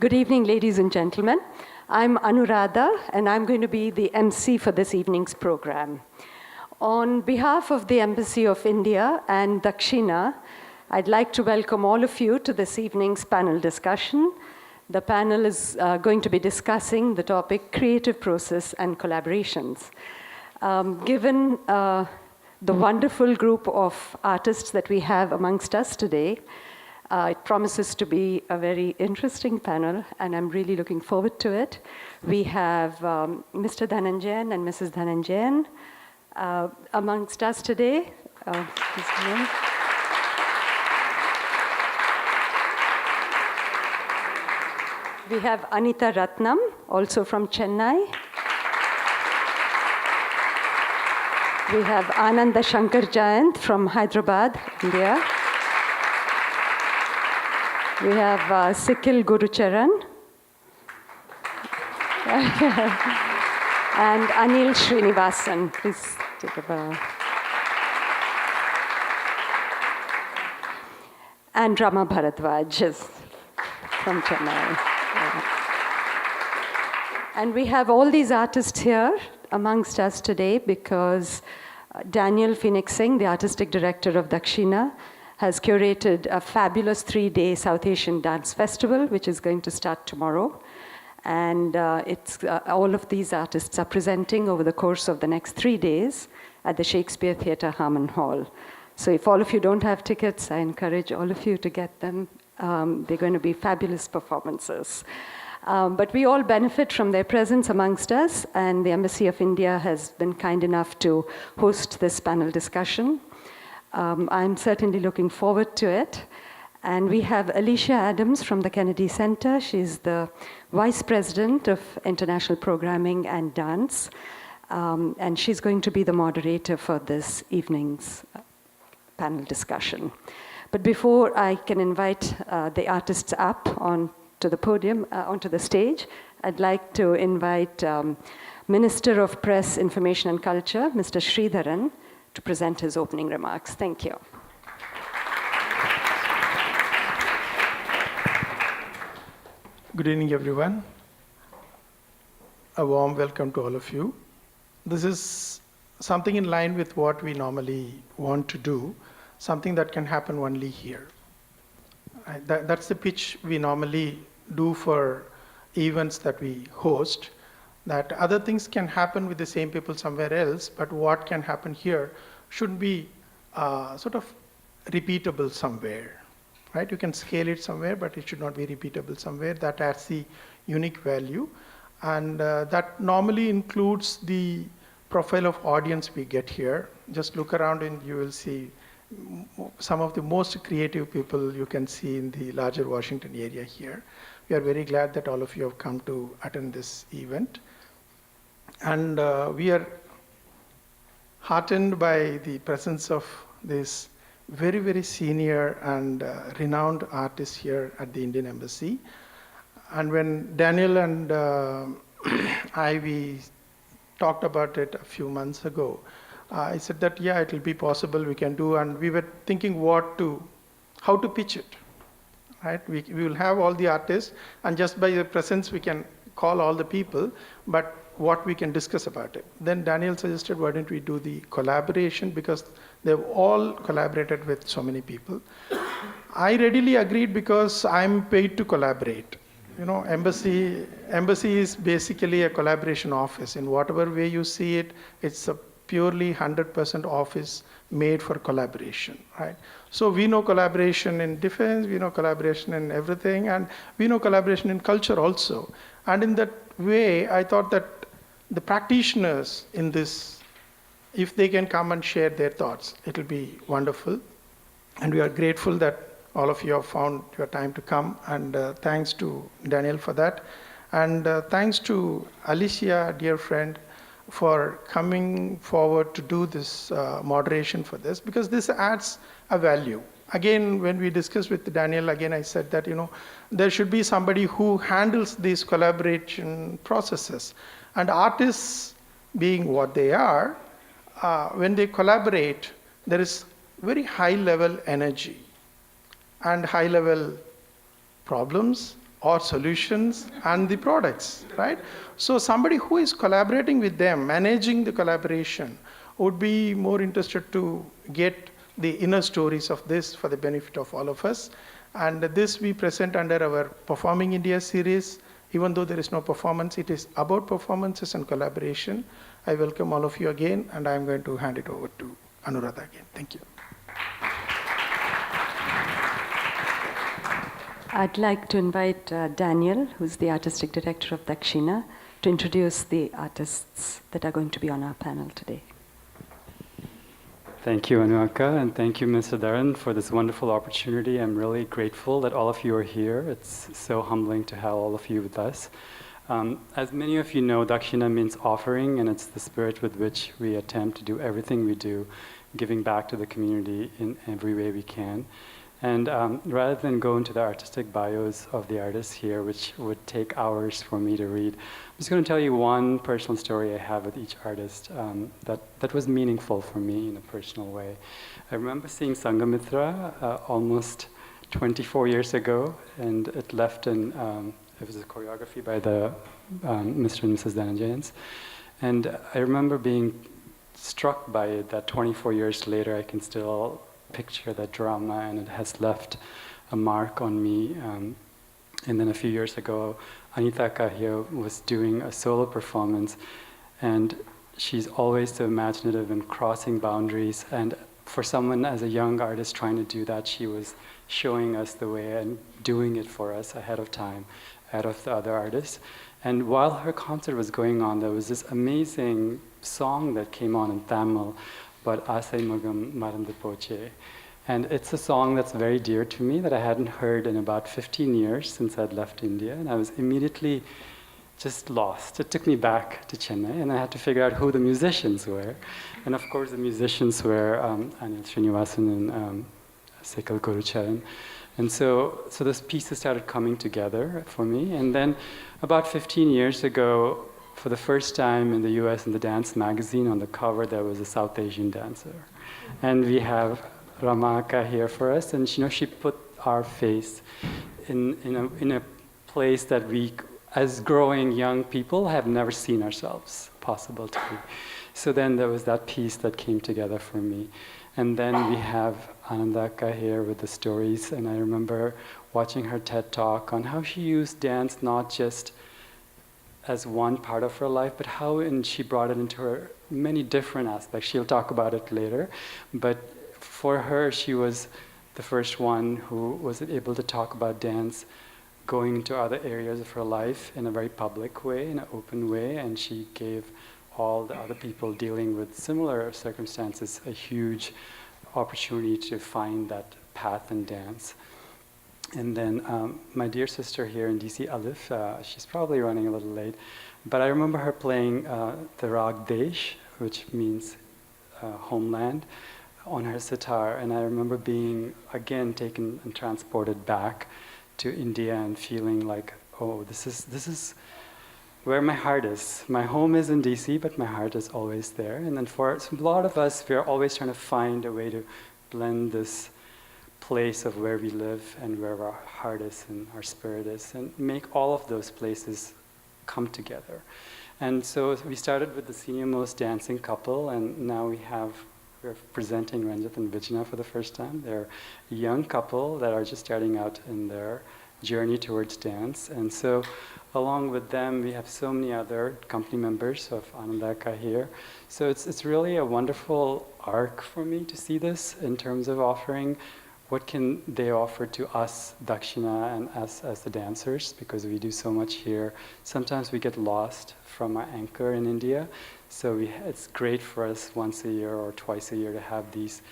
Good evening, ladies and gentlemen. I'm Anuradha, and I'm going to be the MC for this evening's program. On behalf of the Embassy of India and Dakshina, I'd like to welcome all of you to this evening's panel discussion. The panel is going to be discussing the topic Creative Process and Collaborations. Given the wonderful group of artists that we have amongst us today, it promises to be a very interesting panel, and I'm really looking forward to it. We have Mr. Dhananjayan and Mrs. Dhananjayan amongst us today. We have Anita Ratnam, also from Chennai. We have Anand the Shakar Jayant from Hyderabad, India. We have Sikkil Gurucharan. And Anil Srinivasan. Please take a bow. And Rama Bharadwaj is from Chennai. And we have all these artists here amongst us today because Daniel Phoenix Singh, the artistic director of Dakshina, has curated a fabulous 3-day South Asian Dance Festival, which is going to start tomorrow. And all of these artists are presenting over the course of the next 3 days at the Shakespeare Theatre Harmon Hall. So if all of you don't have tickets, I encourage all of you to get them. They're going to be fabulous performances. But we all benefit from their presence amongst us, and the Embassy of India has been kind enough to host this panel discussion. I'm certainly looking forward to it. And we have Alicia Adams from the Kennedy Center. She's the Vice President of International Programming and Dance. And she's going to be the moderator for this evening's panel discussion. But before I can invite the artists up onto the podium, onto the stage, I'd like to invite Minister of Press, Information and Culture, Mr. Sridharan, to present his opening remarks. Thank you. Good evening, everyone. A warm welcome to all of you. This is something in line with what we normally want to do, something that can happen only here. That's the pitch we normally do for events that we host, that other things can happen with the same people somewhere else, but what can happen here should be sort of repeatable somewhere, right? You can scale it somewhere, but it should not be repeatable somewhere. That adds the unique value. And that normally includes the profile of audience we get here. Just look around and you will see some of the most creative people you can see in the larger Washington area here. We are very glad that all of you have come to attend this event. And we are heartened by the presence of this very, very senior and renowned artist here at the Indian Embassy. And when Daniel and we talked about it a few months ago, I said that, yeah, it will be possible, we can do, and we were thinking how to pitch it, right? We will have all the artists, and just by the presence we can call all the people, but what we can discuss about it. Then Daniel suggested, why don't we do the collaboration, because they've all collaborated with so many people. I readily agreed because I'm paid to collaborate. You know, embassy is basically a collaboration office. In whatever way you see it, it's a purely 100% office made for collaboration, right? So we know collaboration in defense, we know collaboration in everything, and we know collaboration in culture also. And in that way, I thought that the practitioners in this, if they can come and share their thoughts, it will be wonderful. And we are grateful that all of you have found your time to come, and thanks to Daniel for that. And thanks to Alicia, dear friend, for coming forward to do this moderation for this, because this adds a value. Again, when we discussed with Daniel, again I said that, you know, there should be somebody who handles these collaboration processes. And artists, being what they are, when they collaborate, there is very high level energy and high level problems or solutions and the products, right? So somebody who is collaborating with them, managing the collaboration, would be more interested to get the inner stories of this for the benefit of all of us. And this we present under our Performing India series. Even though there is no performance, it is about performances and collaboration. I welcome all of you again, and I'm going to hand it over to Anuradha again. Thank you. I'd like to invite Daniel, who's the artistic director of Dakshina, to introduce the artists that are going to be on our panel today. Thank you, Anuaka, and thank you, Mr. Dharan, for this wonderful opportunity. I'm really grateful that all of you are here. It's so humbling to have all of you with us. As many of you know, Dakshina means offering, and it's the spirit with which we attempt to do everything we do, giving back to the community in every way we can. And rather than go into the artistic bios of the artists here, which would take hours for me to read, I'm just going to tell you one personal story I have with each artist that was meaningful for me in a personal way. I remember seeing Sangamitra almost 24 years ago, and it left in, it was a choreography by the Mr. and Mrs. Dhananjayans. And I remember being struck by it that 24 years later I can still picture that drama, and it has left a mark on me. And then a few years ago, Anita here was doing a solo performance, and she's always so imaginative and crossing boundaries. And for someone as a young artist trying to do that, she was showing us the way and doing it for us ahead of time, ahead of the other artists. And while her concert was going on, there was this amazing song that came on in Tamil, but Asai Magam Marandu Poche. And it's a song that's very dear to me that I hadn't heard in about 15 years since I'd left India. And I was immediately just lost. It took me back to Chennai, and I had to figure out who the musicians were. And of course, the musicians were Anil, Srinivasan, and Sikkil, Gurucharan. And so those pieces started coming together for me. And then about 15 years ago, for the first time in the US, in the dance magazine, on the cover, there was a South Asian dancer. And we have Ramaka here for us, and she put our face in a place that we, as growing young people, have never seen ourselves possible to be. So then there was that piece that came together for me. And then we have Ananda here with the stories, and I remember watching her TED Talk on how she used dance not just as one part of her life, but how she brought it into her many different aspects. She'll talk about it later. But for her, she was the first one who was able to talk about dance going into other areas of her life in a very public way, in an open way, and she gave all the other people dealing with similar circumstances a huge opportunity to find that path in dance. And then my dear sister here in DC, Alif, she's probably running a little late, but I remember her playing the Rag Desh, which means homeland, on her sitar. And I remember being, again, taken and transported back to India and feeling like, oh, this is where my heart is. My home is in DC, but my heart is always there. And then for a lot of us, we're always trying to find a way to blend this place of where we live and where our heart is and our spirit is, and make all of those places come together. And so we started with the senior most dancing couple, and now we're presenting Ranjit and Vijna for the first time. They're a young couple that are just starting out in their journey towards dance. And so along with them, we have so many other company members of Anandaka here. So it's really a wonderful arc for me to see this in terms of offering what can they offer to us, Dakshina, and us as the dancers, because we do so much here. Sometimes we get lost from our anchor in India. So it's great for us once a year or twice a year to have these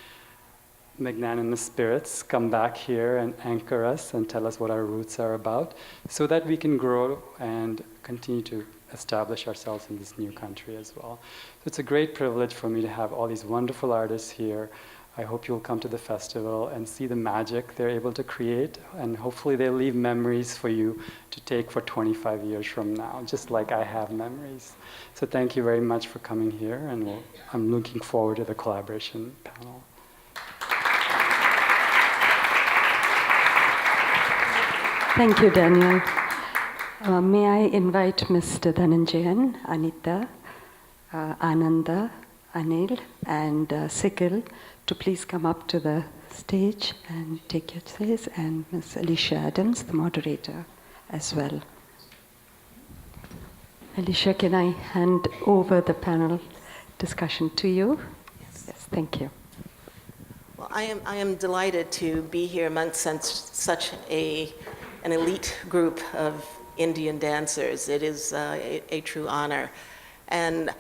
magnanimous spirits come back here and anchor us and tell us what our roots are about, so that we can grow and continue to establish ourselves in this new country as well. So it's a great privilege for me to have all these wonderful artists here. I hope you'll come to the festival and see the magic they're able to create, and hopefully they'll leave memories for you to take for 25 years from now, just like I have memories. So thank you very much for coming here, and I'm looking forward to the collaboration panel. Thank you, Daniel. May I invite Mr. Dhananjayan, Anita, Ananda, Anil, and Sikkil to please come up to the stage and take your place, and Ms. Alicia Adams, the moderator, as well. Alicia, can I hand over the panel discussion to you? Yes, thank you. Well, I am delighted to be here amongst such an elite group of Indian dancers. It is a true honor. And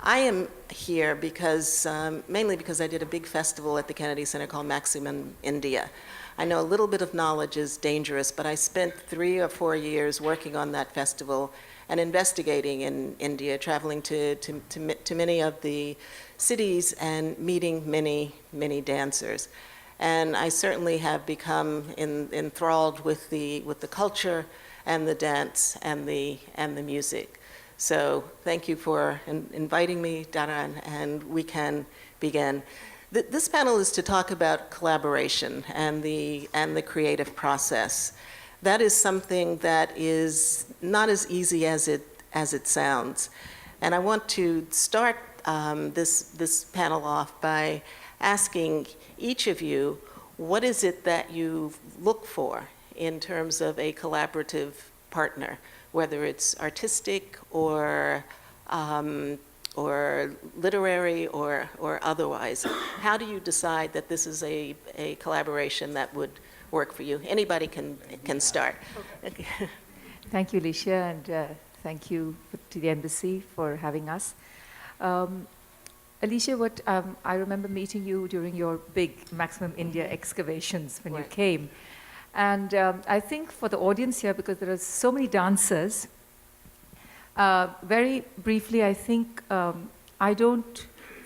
I am here because, mainly because I did a big festival at the Kennedy Center called Maximum India. I know a little bit of knowledge is dangerous, but I spent 3 or 4 years working on that festival and investigating in India, traveling to many of the cities and meeting many dancers. And I certainly have become enthralled with the culture and the dance and the music. So thank you for inviting me, Dharan, and we can begin. This panel is to talk about collaboration and the creative process. That is something that is not as easy as it sounds. And I want to start this panel off by asking each of you, what is it that you look for in terms of a collaborative partner, whether it's artistic or literary or otherwise? How do you decide that this is a collaboration that would work for you? Anybody can start. Okay. Thank you, Alicia, and thank you to the embassy for having us. Alicia, I remember meeting you during your big Maximum India excavations when you came. And I think for the audience here, because there are so many dancers, very briefly, I think for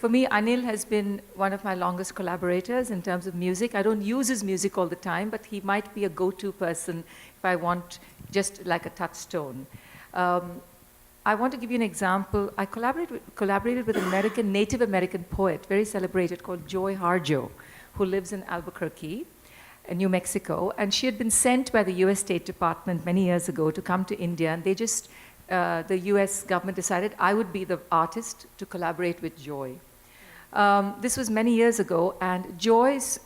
me, Anil has been one of my longest collaborators in terms of music. I don't use his music all the time, but he might be a go-to person if I want just like a touchstone. I want to give you an example. I collaborated with an Native American poet, very celebrated, called Joy Harjo, who lives in Albuquerque, New Mexico. And she had been sent by the US State Department many years ago to come to India. And they just, the US government decided I would be the artist to collaborate with Joy. This was many years ago, and Joy's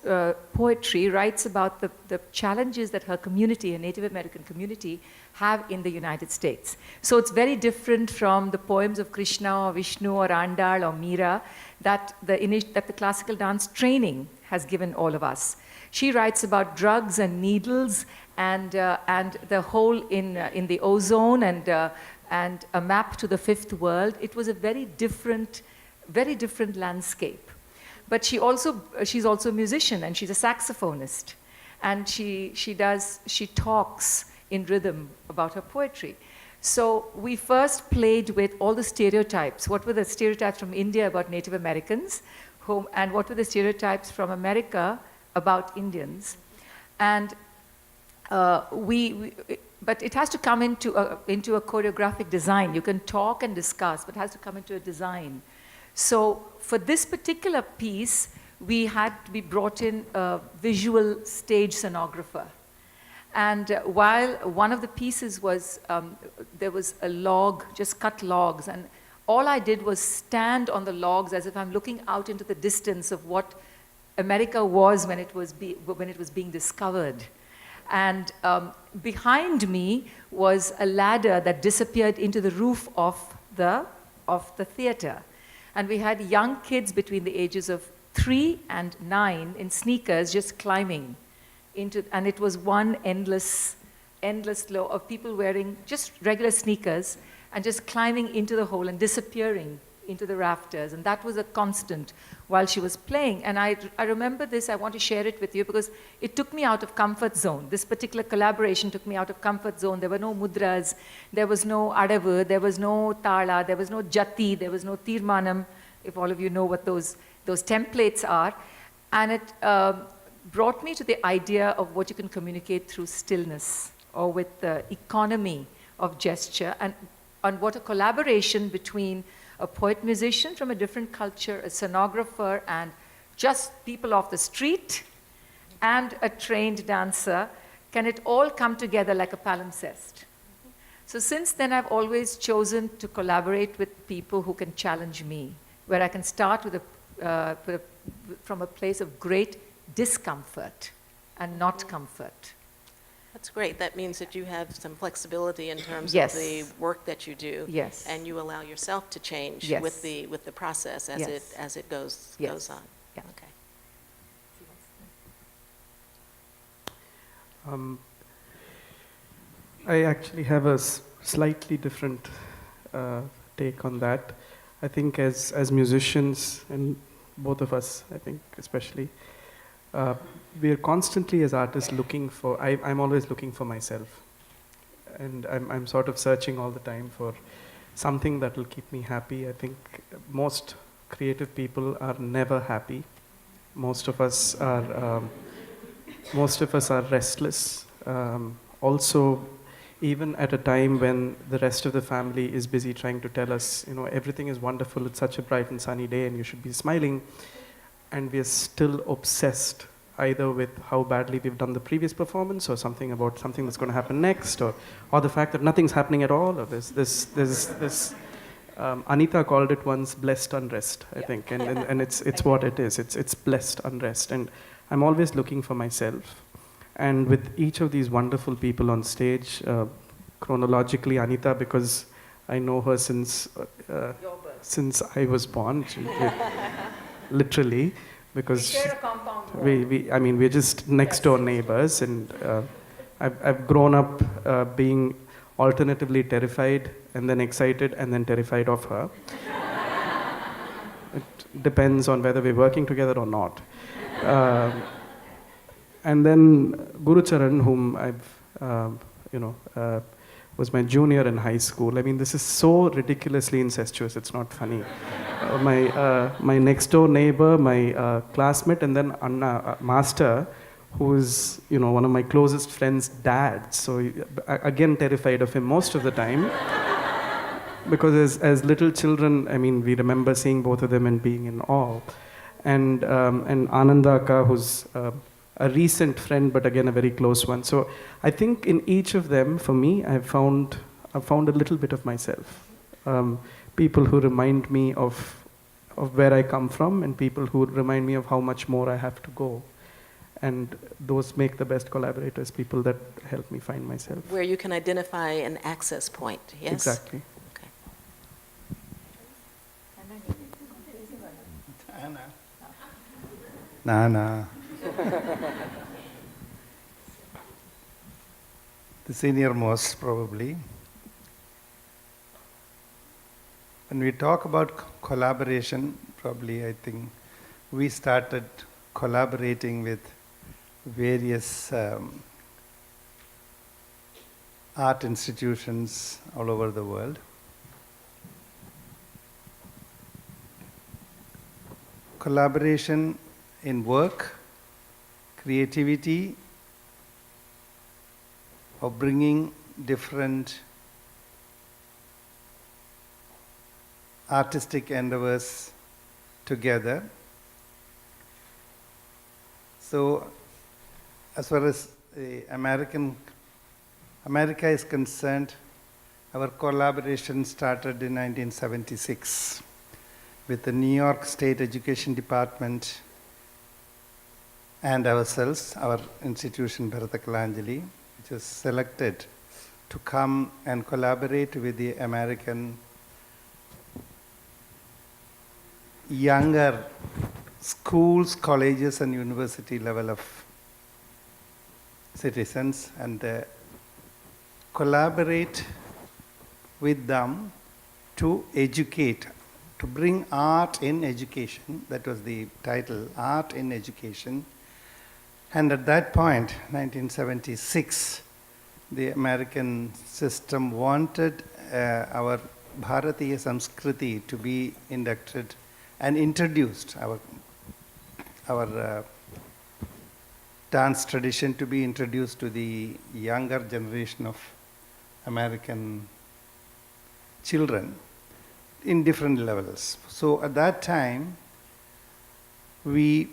poetry writes about the challenges that her community, a Native American community, have in the United States. So it's very different from the poems of Krishna or Vishnu or Andal or Meera that the classical dance training has given all of us. She writes about drugs and needles and the hole in the ozone and a map to the fifth world. It was a very different landscape. But she's also a musician, and she's a saxophonist. And she talks in rhythm about her poetry. So we first played with all the stereotypes. What were the stereotypes from India about Native Americans? And what were the stereotypes from America about Indians? And but it has to come into a choreographic design. You can talk and discuss, but it has to come into a design. So for this particular piece, we brought in a visual stage scenographer. And while one of the pieces was, there was a log, just cut logs, and all I did was stand on the logs as if I'm looking out into the distance of what America was when it was being discovered. And behind me was a ladder that disappeared into the roof of the theater. And we had young kids between the ages of 3 and 9 in sneakers just climbing into, and it was one endless flow of people wearing just regular sneakers and just climbing into the hole and disappearing into the rafters. And that was a constant while she was playing. And I remember this, I want to share it with you because it took me out of comfort zone. This particular collaboration took me out of comfort zone. There were no mudras, there was no adavu, there was no tala, there was no jati, there was no tirmanam, if all of you know what those templates are. And it brought me to the idea of what you can communicate through stillness or with the economy of gesture, and what a collaboration between a poet-musician from a different culture, a scenographer, and just people off the street, and a trained dancer, can it all come together like a palimpsest? So since then, I've always chosen to collaborate with people who can challenge me, where I can start from a place of great discomfort and not comfort. That's great. That means that you have some flexibility in terms Yes. of the work that you do. Yes. And you allow yourself to change Yes. with the process as Yes. it goes Yes. on. Yeah. Okay. I actually have a slightly different take on that. I think as musicians, and both of us, I think especially, we are constantly as artists looking for, I'm always looking for myself. And I'm sort of searching all the time for something that will keep me happy. I think most creative people are never happy. Most of us are restless. Also, even at a time when the rest of the family is busy trying to tell us, you know, everything is wonderful, it's such a bright and sunny day and you should be smiling, and we are still obsessed either with how badly we've done the previous performance or something about something that's going to happen next, or the fact that nothing's happening at all, or there's this Anita called it once blessed unrest, I think, and it's what it is. It's blessed unrest, and I'm always looking for myself. And with each of these wonderful people on stage, chronologically, Anita, because I know her since I was born, literally, because We share a compound wall. we're just next door neighbors, and I've grown up being alternatively terrified and then excited and then terrified of her. It depends on whether we're working together or not. And then Gurucharan, whom I've, was my junior in high school. I mean, this is so ridiculously incestuous, it's not funny. My next door neighbor, my classmate, and then Anna, master, who is, one of my closest friend's dad. So again, terrified of him most of the time. Because as little children, I mean, we remember seeing both of them and being in awe. And Ananda, who's a recent friend, but again a very close one. So I think in each of them, for me, I've found a little bit of myself. People who remind me of where I come from, and people who remind me of how much more I have to go. And those make the best collaborators, people that help me find myself. Where you can identify an access point, yes? Exactly. Okay. Nana. The senior most, probably. When we talk about collaboration, probably I think we started collaborating with various art institutions all over the world. Collaboration in work, creativity, of bringing different artistic endeavors together. So, as far as America is concerned, our collaboration started in 1976 with the New York State Education Department and ourselves, our institution, Bharata Kalanjali, which was selected to come and collaborate with the American younger schools, colleges, and university level of citizens, and collaborate with them to educate, to bring art in education. That was the title, Art in Education. And at that point, 1976, the American system wanted our Bharatiya Samskriti to be inducted and introduced, our dance tradition to be introduced to the younger generation of American children in different levels. So at that time, we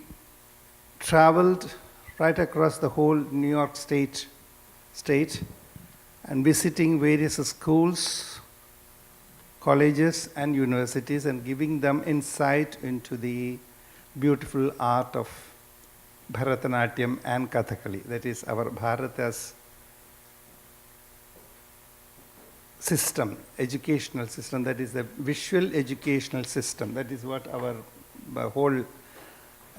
traveled right across the whole New York state, and visiting various schools, colleges and universities and giving them insight into the beautiful art of Bharatanatyam and Kathakali. That is our Bharata's system, educational system, that is the visual educational system. That is what our whole,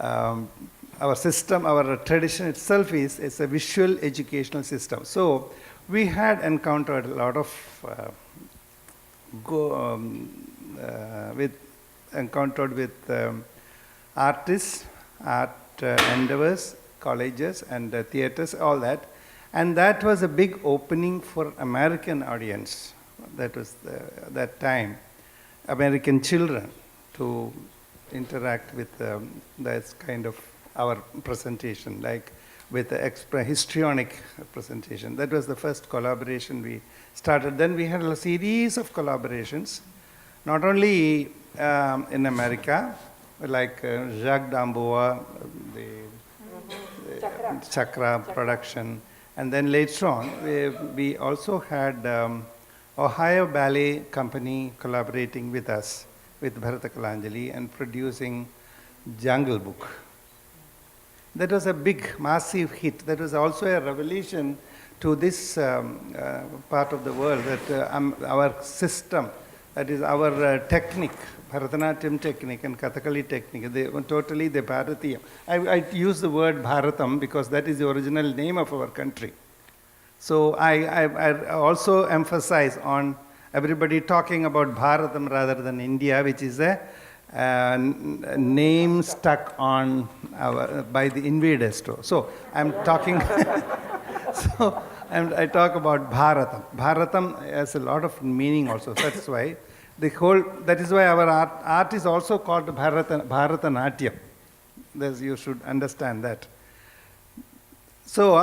our system, our tradition itself is. It's a visual educational system. So we had encountered a lot of artists, art endeavors, colleges and theaters, all that. And that was a big opening for American audience. That was that time, American children to interact with that kind of our presentation, like with the histrionic presentation. That was the first collaboration we started. Then we had a series of collaborations, not only in America, like Jacques D'Amboa, the Chakra production. And then later on, we also had Ohio Ballet Company collaborating with us, with Bharata Kalanjali, and producing Jungle Book. That was a big, massive hit. That was also a revelation to this part of the world, that our system, that is our technique, Bharatanatyam technique and Kathakali technique, they were totally the Bharatiya. I use the word Bharatam because that is the original name of our country. So I also emphasize on everybody talking about Bharatam rather than India, which is a name stuck on by the invaders too. So I'm talking, I talk about Bharatam. Bharatam has a lot of meaning also. That's why that is why our art is also called Bharatanatyam. You should understand that. So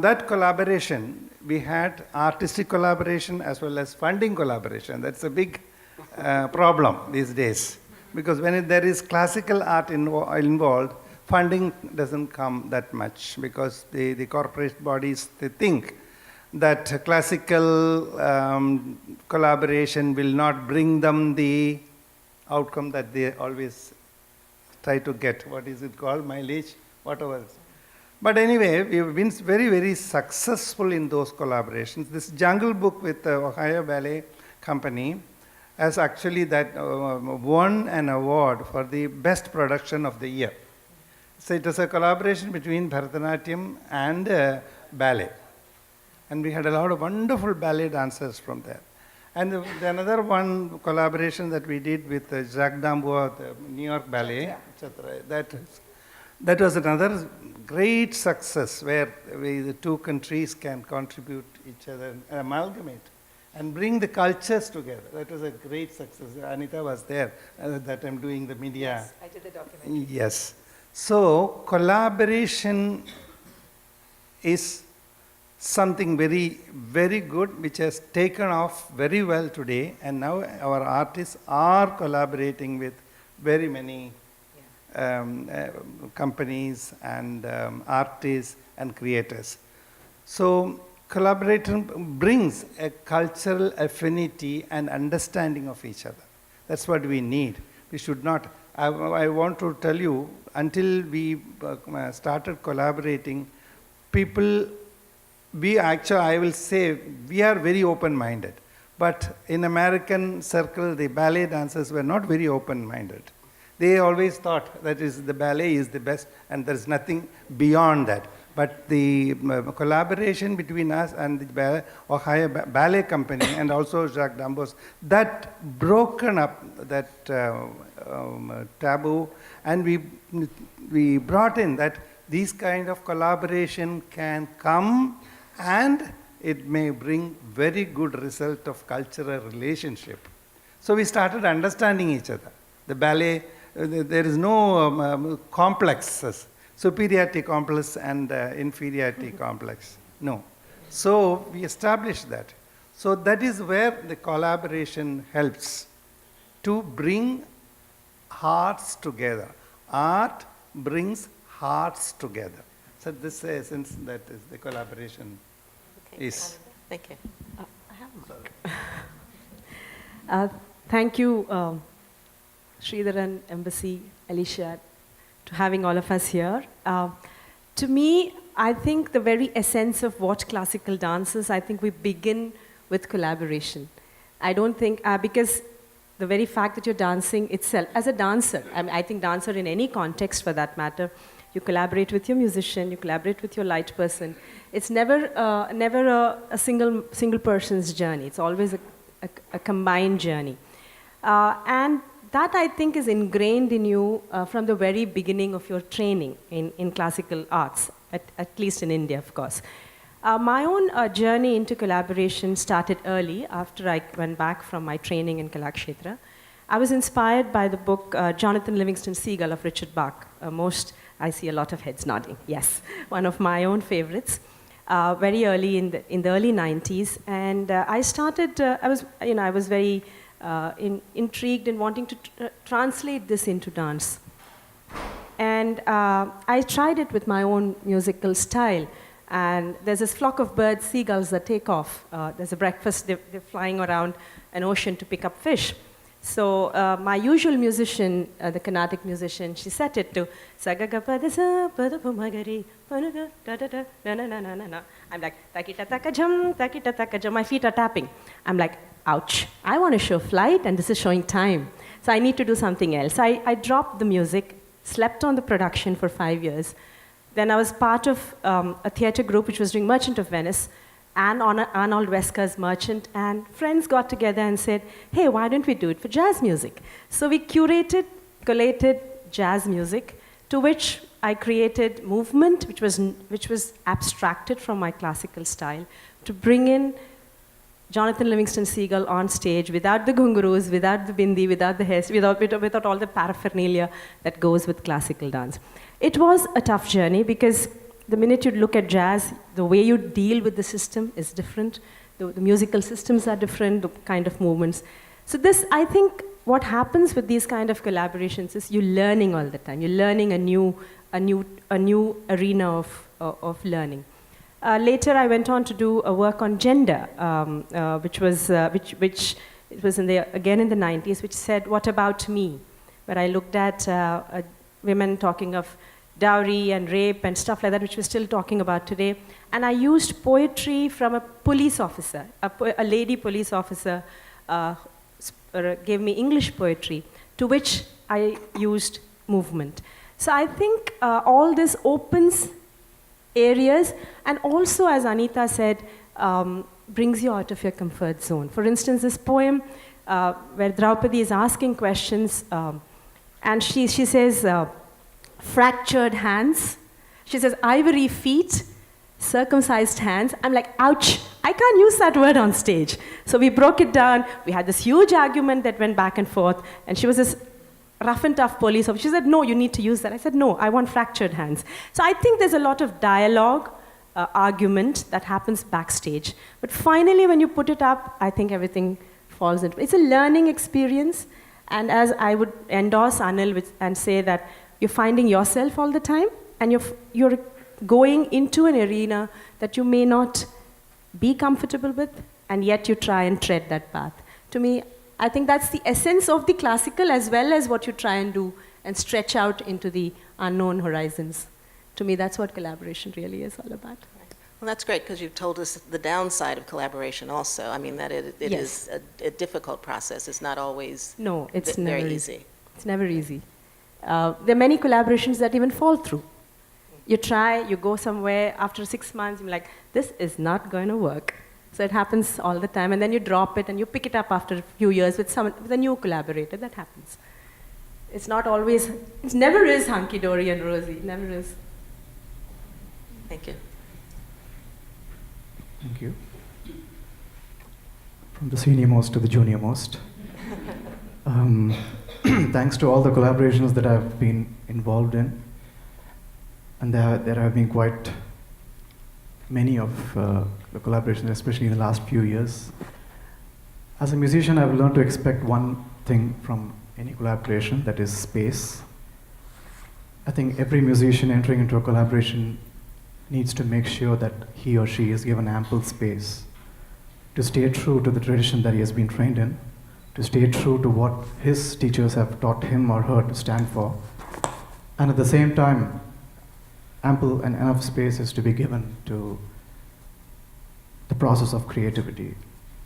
that collaboration, we had artistic collaboration as well as funding collaboration. That's a big problem these days, because when there is classical art involved, funding doesn't come that much, because the corporate bodies, they think that classical collaboration will not bring them the outcome that they always try to get. What is it called? Mileage? Whatever. But anyway, we've been very, very successful in those collaborations. This Jungle Book with the Ohio Ballet Company has actually won an award for the best production of the year. So it was a collaboration between Bharatanatyam and ballet. And we had a lot of wonderful ballet dancers from there. And another one collaboration that we did with Jacques D'Amboa, the New York Ballet, that was another great success, where the two countries can contribute each other and amalgamate and bring the cultures together. That was a great success. Anita was there that I'm doing the media. Yes, I did the documentary. Yes. So collaboration is something very, very good, which has taken off very well today, and now our artists are collaborating with very many companies and artists and creators. So collaboration brings a cultural affinity and understanding of each other. That's what we need. We should not, I want to tell you, until we started collaborating, I will say, we are very open-minded. But in American circle, the ballet dancers were not very open-minded. They always thought that the ballet is the best and there's nothing beyond that. But the collaboration between us and the Ohio Ballet Company and also Jacques D'Amboa, that broken up that taboo, and we brought in that these kind of collaboration can come and it may bring very good result of cultural relationship. So we started understanding each other. The ballet, there is no complexes, superiority complex and inferiority complex. No. So we established that. So that is where the collaboration helps to bring hearts together. Art brings hearts together. So this is the essence that is the collaboration is. Thank you. Thank you, Sridharan, Embassy, Alicia, to having all of us here. To me, I think the very essence of what classical dance is, I think we begin with collaboration. I don't think, because the very fact that you're dancing itself, as a dancer, I think dancer in any context for that matter, you collaborate with your musician, you collaborate with your light person. It's never a single person's journey. It's always a combined journey. And that, I think, is ingrained in you from the very beginning of your training in classical arts, at least in India, of course. My own journey into collaboration started early after I went back from my training in Kalakshetra. I was inspired by the book Jonathan Livingston Seagull of Richard Bach. I see a lot of heads nodding. Yes, one of my own favorites. Very early in the early 90s, and I started. I was very intrigued in wanting to translate this into dance, and I tried it with my own musical style. And there's this flock of birds, seagulls, that take off. There's a breakfast. They're flying around an ocean to pick up fish. So my usual musician, the Carnatic musician, she set it to Sagagapadasa Padapumagari Panaga da da da na na na na na. I'm like takita taka jam. My feet are tapping. I'm like, ouch! I want to show flight, and this is showing time. So I need to do something else. I dropped the music, slept on the production for 5 years. Then I was part of a theatre group which was doing Merchant of Venice, and Arnold Weska's Merchant, and friends got together and said, hey, why don't we do it for jazz music? So we collated jazz music, to which I created movement, which was abstracted from my classical style, to bring in Jonathan Livingston Seagull on stage without the ghungaroos, without the bindi, without the hair, without all the paraphernalia that goes with classical dance. It was a tough journey because the minute you look at jazz, the way you deal with the system is different. The musical systems are different, the kind of movements. So this, I think, what happens with these kind of collaborations is you're learning all the time. You're learning a new arena of learning. Later, I went on to do a work on gender, which was again in the 90s, which said, "What about me?" Where I looked at women talking of dowry and rape and stuff like that, which we're still talking about today. And I used poetry from a police officer, a lady police officer gave me English poetry, to which I used movement. So I think all this opens areas, and also, as Anita said, brings you out of your comfort zone. For instance, this poem where Draupadi is asking questions, and she says, fractured hands. She says, ivory feet, circumcised hands. I'm like, ouch, I can't use that word on stage. So we broke it down. We had this huge argument that went back and forth, and she was this rough and tough police officer. She said, no, you need to use that. I said, no, I want fractured hands. So I think there's a lot of dialogue, argument that happens backstage. But finally, when you put it up, I think everything falls into it. It's a learning experience. And as I would endorse Anil and say that you're finding yourself all the time, and you're going into an arena that you may not be comfortable with, and yet you try and tread that path. To me, I think that's the essence of the classical, as well as what you try and do and stretch out into the unknown horizons. To me, that's what collaboration really is all about. Well, that's great, because you've told us the downside of collaboration also. I mean, that it Yes. is a difficult process. It's not always It's very never easy. It's never easy. There are many collaborations that even fall through. You try, you go somewhere, after 6 months, you're like, this is not going to work. So it happens all the time, and then you drop it and you pick it up after a few years with a new collaborator. That happens. It's not always, it never is hunky-dory and rosy. It never is. Thank you. Thank you. From the senior most to the junior most. Thanks to all the collaborations that I've been involved in, and there have been quite many of the collaborations, especially in the last few years. As a musician, I've learned to expect one thing from any collaboration, that is space. I think every musician entering into a collaboration needs to make sure that he or she is given ample space to stay true to the tradition that he has been trained in, to stay true to what his teachers have taught him or her to stand for, and at the same time, ample and enough space is to be given to the process of creativity,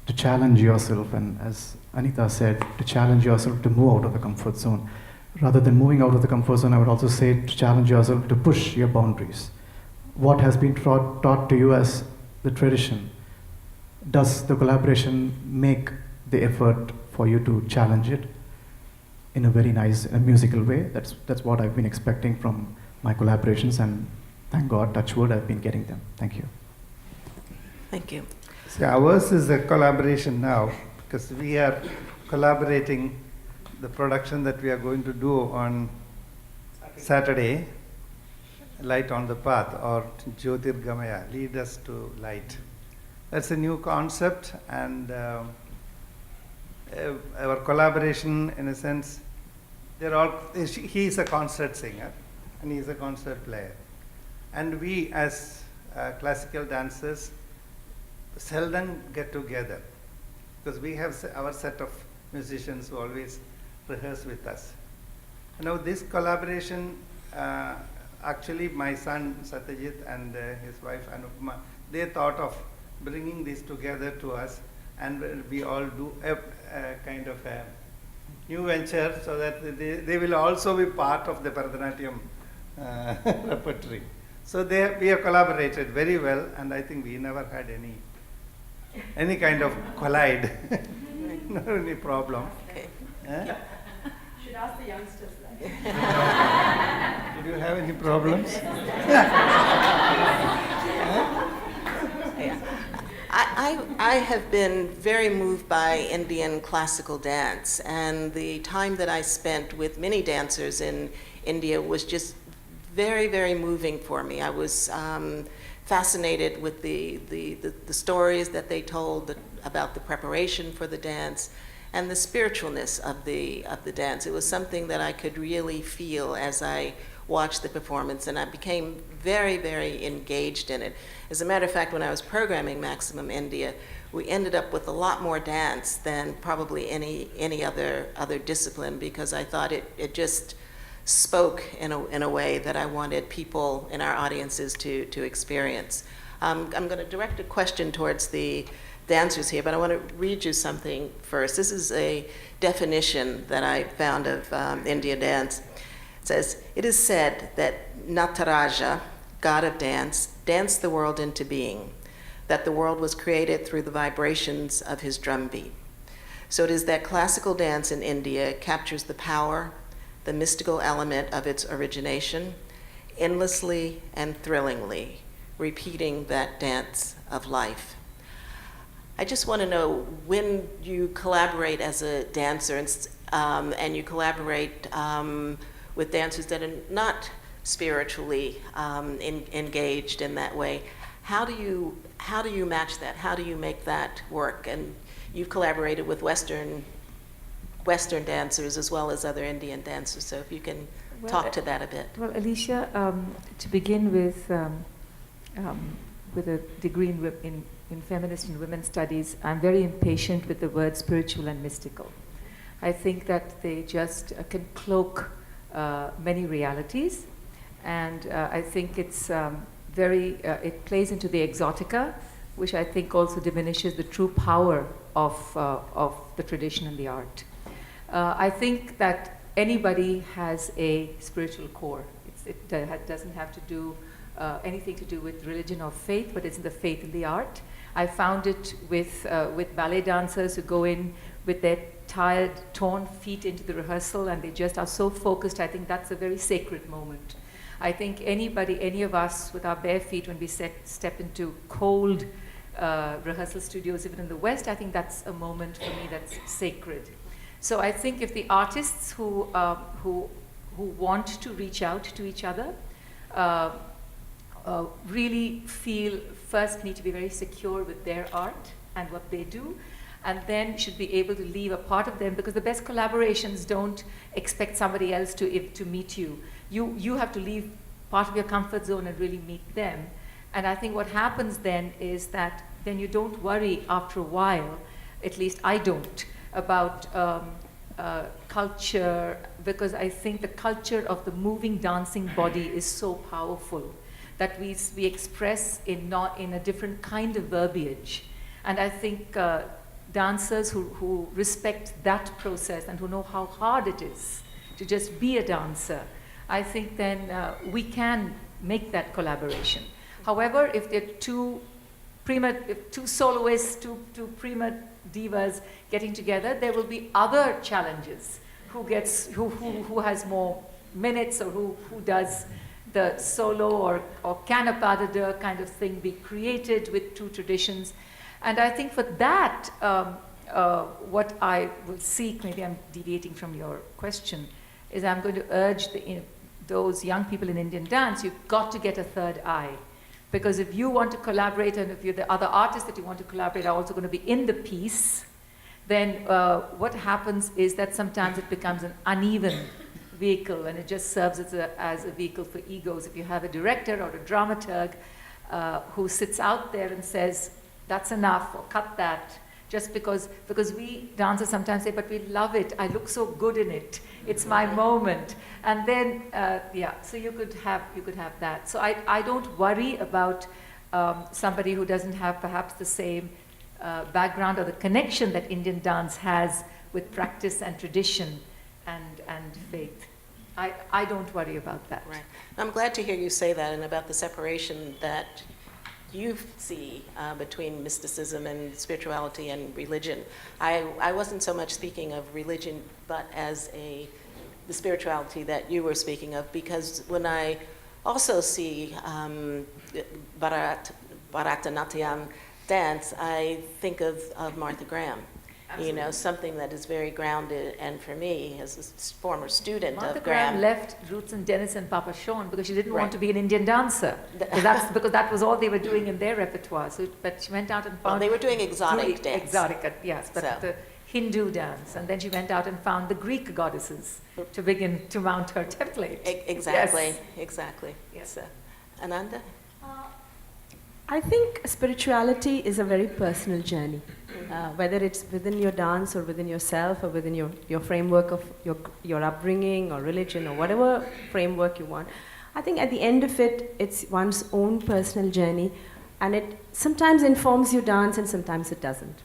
to challenge yourself, and as Anita said, to challenge yourself to move out of the comfort zone. Rather than moving out of the comfort zone, I would also say to challenge yourself to push your boundaries. What has been taught to you as the tradition, does the collaboration make the effort for you to challenge it in a very nice musical way? That's what I've been expecting from my collaborations, and thank God, touch wood, I've been getting them. Thank you. Thank you. So ours is a collaboration now, because we are collaborating the production that we are going to do on Saturday, Light on the Path, or Jyotirgamaya, Lead Us to Light. That's a new concept, and our collaboration, in a sense, he is a concert singer and he is a concert player. And we as classical dancers seldom get together, because we have our set of musicians who always rehearse with us. Now this collaboration, actually my son Satyajit and his wife Anupama, they thought of bringing this together to us, and we all do a kind of a new venture, so that they will also be part of the Bharatanatyam repertory. So we have collaborated very well, and I think we never had any kind of collide, not any problem. Okay. Should ask the youngsters that. Did you have any problems? I have been very moved by Indian classical dance, and the time that I spent with many dancers in India was just very, very moving for me. I was fascinated with the stories that they told about the preparation for the dance and the spiritualness of the dance. It was something that I could really feel as I watched the performance, and I became very, very engaged in it. As a matter of fact, when I was programming Maximum India, we ended up with a lot more dance than probably any other discipline, because I thought it just spoke in a way that I wanted people in our audiences to experience. I'm going to direct a question towards the dancers here, but I want to read you something first. This is a definition that I found of India dance. It says, "It is said that Nataraja, god of dance, danced the world into being, that the world was created through the vibrations of his drumbeat. So it is that classical dance in India captures the power, the mystical element of its origination, endlessly and thrillingly, repeating that dance of life." I just want to know, when you collaborate as a dancer and you collaborate with dancers that are not spiritually engaged in that way, how do you match that? How do you make that work? And you've collaborated with Western dancers as well as other Indian dancers, so if you can talk to that a bit. Well, Alicia, to begin with a degree in feminist and women's studies, I'm very impatient with the word spiritual and mystical. I think that they just can cloak many realities, and I think it's it plays into the exotica, which I think also diminishes the true power of the tradition and the art. I think that anybody has a spiritual core. It doesn't have to do anything to do with religion or faith, but it's the faith in the art. I found it with ballet dancers who go in with their tired, torn feet into the rehearsal, and they just are so focused. I think that's a very sacred moment. I think any of us with our bare feet, when we step into cold rehearsal studios, even in the West, I think that's a moment for me that's sacred. So I think if the artists who want to reach out to each other really first need to be very secure with their art and what they do, and then should be able to leave a part of them, because the best collaborations don't expect somebody else to meet you. You have to leave part of your comfort zone and really meet them. And I think what happens then is that then you don't worry after a while, at least I don't, about culture, because I think the culture of the moving, dancing body is so powerful that we express in a different kind of verbiage. And I think dancers who respect that process and who know how hard it is to just be a dancer, I think then we can make that collaboration. However, if they're two soloists, two prima divas getting together, there will be other challenges. Who has more minutes, or who does the solo, or can a pas de deux kind of thing be created with two traditions? And I think for that, what I will seek, maybe I'm deviating from your question, is I'm going to urge those young people in Indian dance, you've got to get a third eye. Because if you want to collaborate, and if the other artists that you want to collaborate are also going to be in the piece, then what happens is that sometimes it becomes an uneven vehicle, and it just serves as a vehicle for egos. If you have a director or a dramaturg who sits out there and says, that's enough, or cut that, just because we dancers sometimes say, but we love it, I look so good in it, it's my moment. And then, so you could have that. So I don't worry about somebody who doesn't have perhaps the same background or the connection that Indian dance has with practice and tradition and faith. I don't worry about that. Right. I'm glad to hear you say that, and about the separation that you see between mysticism and spirituality and religion. I wasn't so much speaking of religion, but as the spirituality that you were speaking of, because when I also see Bharatanatyam dance, I think of Martha Graham. Absolutely. You know, something that is very grounded, and for me, as a former student Martha of Graham, left Roots and Dennis and Papa Sean because she didn't want to be an Indian dancer. Because that was all they were doing in their repertoire. So, but she went out and found... Well, they were doing exotic dance. Exotic, yes, but the Hindu dance. And then she went out and found the Greek goddesses to begin to mount her template. Exactly, yes. Exactly. Yes. Ananda? I think spirituality is a very personal journey. Whether it's within your dance, or within yourself, or within your framework of your upbringing or religion, or whatever framework you want. I think at the end of it, it's one's own personal journey, and it sometimes informs your dance and sometimes it doesn't.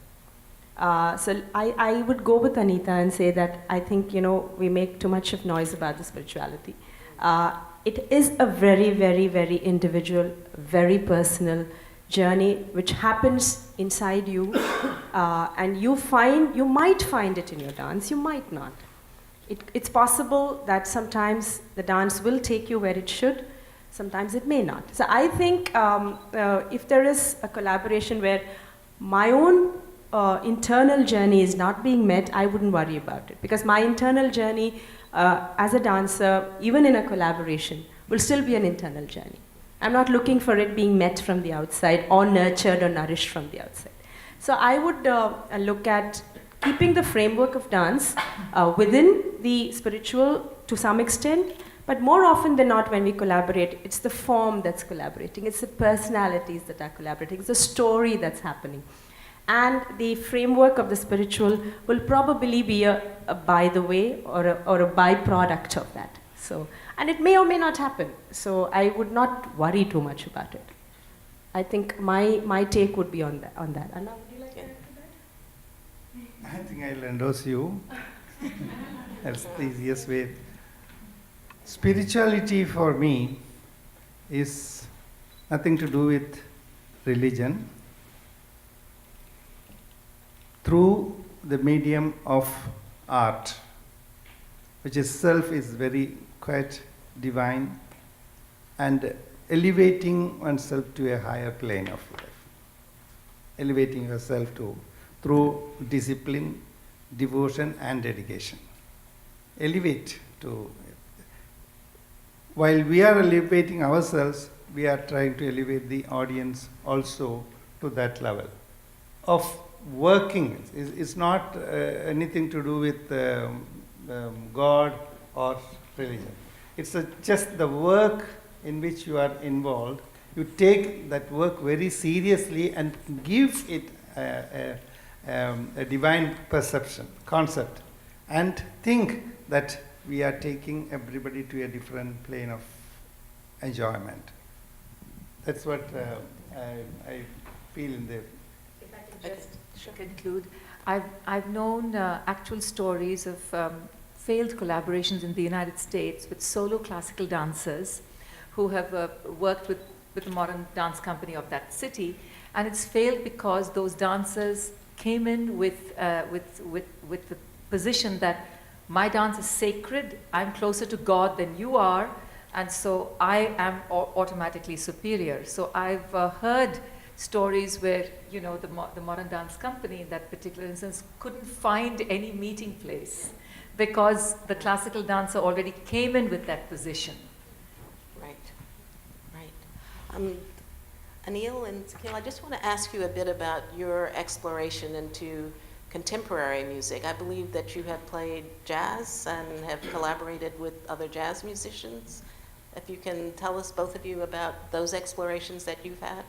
So I would go with Anita and say that I think, we make too much of noise about the spirituality. It is a very, very, very individual, very personal journey which happens inside you, and you might find it in your dance, you might not. It's possible that sometimes the dance will take you where it should, sometimes it may not. So I think if there is a collaboration where my own internal journey is not being met, I wouldn't worry about it, because my internal journey as a dancer, even in a collaboration, will still be an internal journey. I'm not looking for it being met from the outside, or nurtured or nourished from the outside. So I would look at keeping the framework of dance within the spiritual to some extent, but more often than not when we collaborate, it's the form that's collaborating, it's the personalities that are collaborating, it's the story that's happening. And the framework of the spiritual will probably be a by the way, or a byproduct of that. So, and it may or may not happen. So I would not worry too much about it. I think my take would be on that. Anna, would you like to add to that? I think I'll endorse you. That's the easiest way. Spirituality for me is nothing to do with religion. Through the medium of art, which itself is very quite divine, and elevating oneself to a higher plane of life. Elevating yourself through discipline, devotion and dedication. Elevate to, while we are elevating ourselves, we are trying to elevate the audience also to that level of working. It's not anything to do with God or religion. It's just the work in which you are involved you take that work very seriously and give it a divine perception, concept, and think that we are taking everybody to a different plane of enjoyment. That's what I feel in the. If I can just conclude, I've known actual stories of failed collaborations in the United States with solo classical dancers who have worked with the modern dance company of that city, and it's failed because those dancers came in with the position that my dance is sacred, I'm closer to God than you are, and so I am automatically superior. So I've heard stories where, you know, the modern dance company in that particular instance couldn't find any meeting place because the classical dancer already came in with that position. Right, right. Anil and Sikkil, I just want to ask you a bit about your exploration into contemporary music. I believe that you have played jazz and have collaborated with other jazz musicians. If you can tell us, both of you, about those explorations that you've had.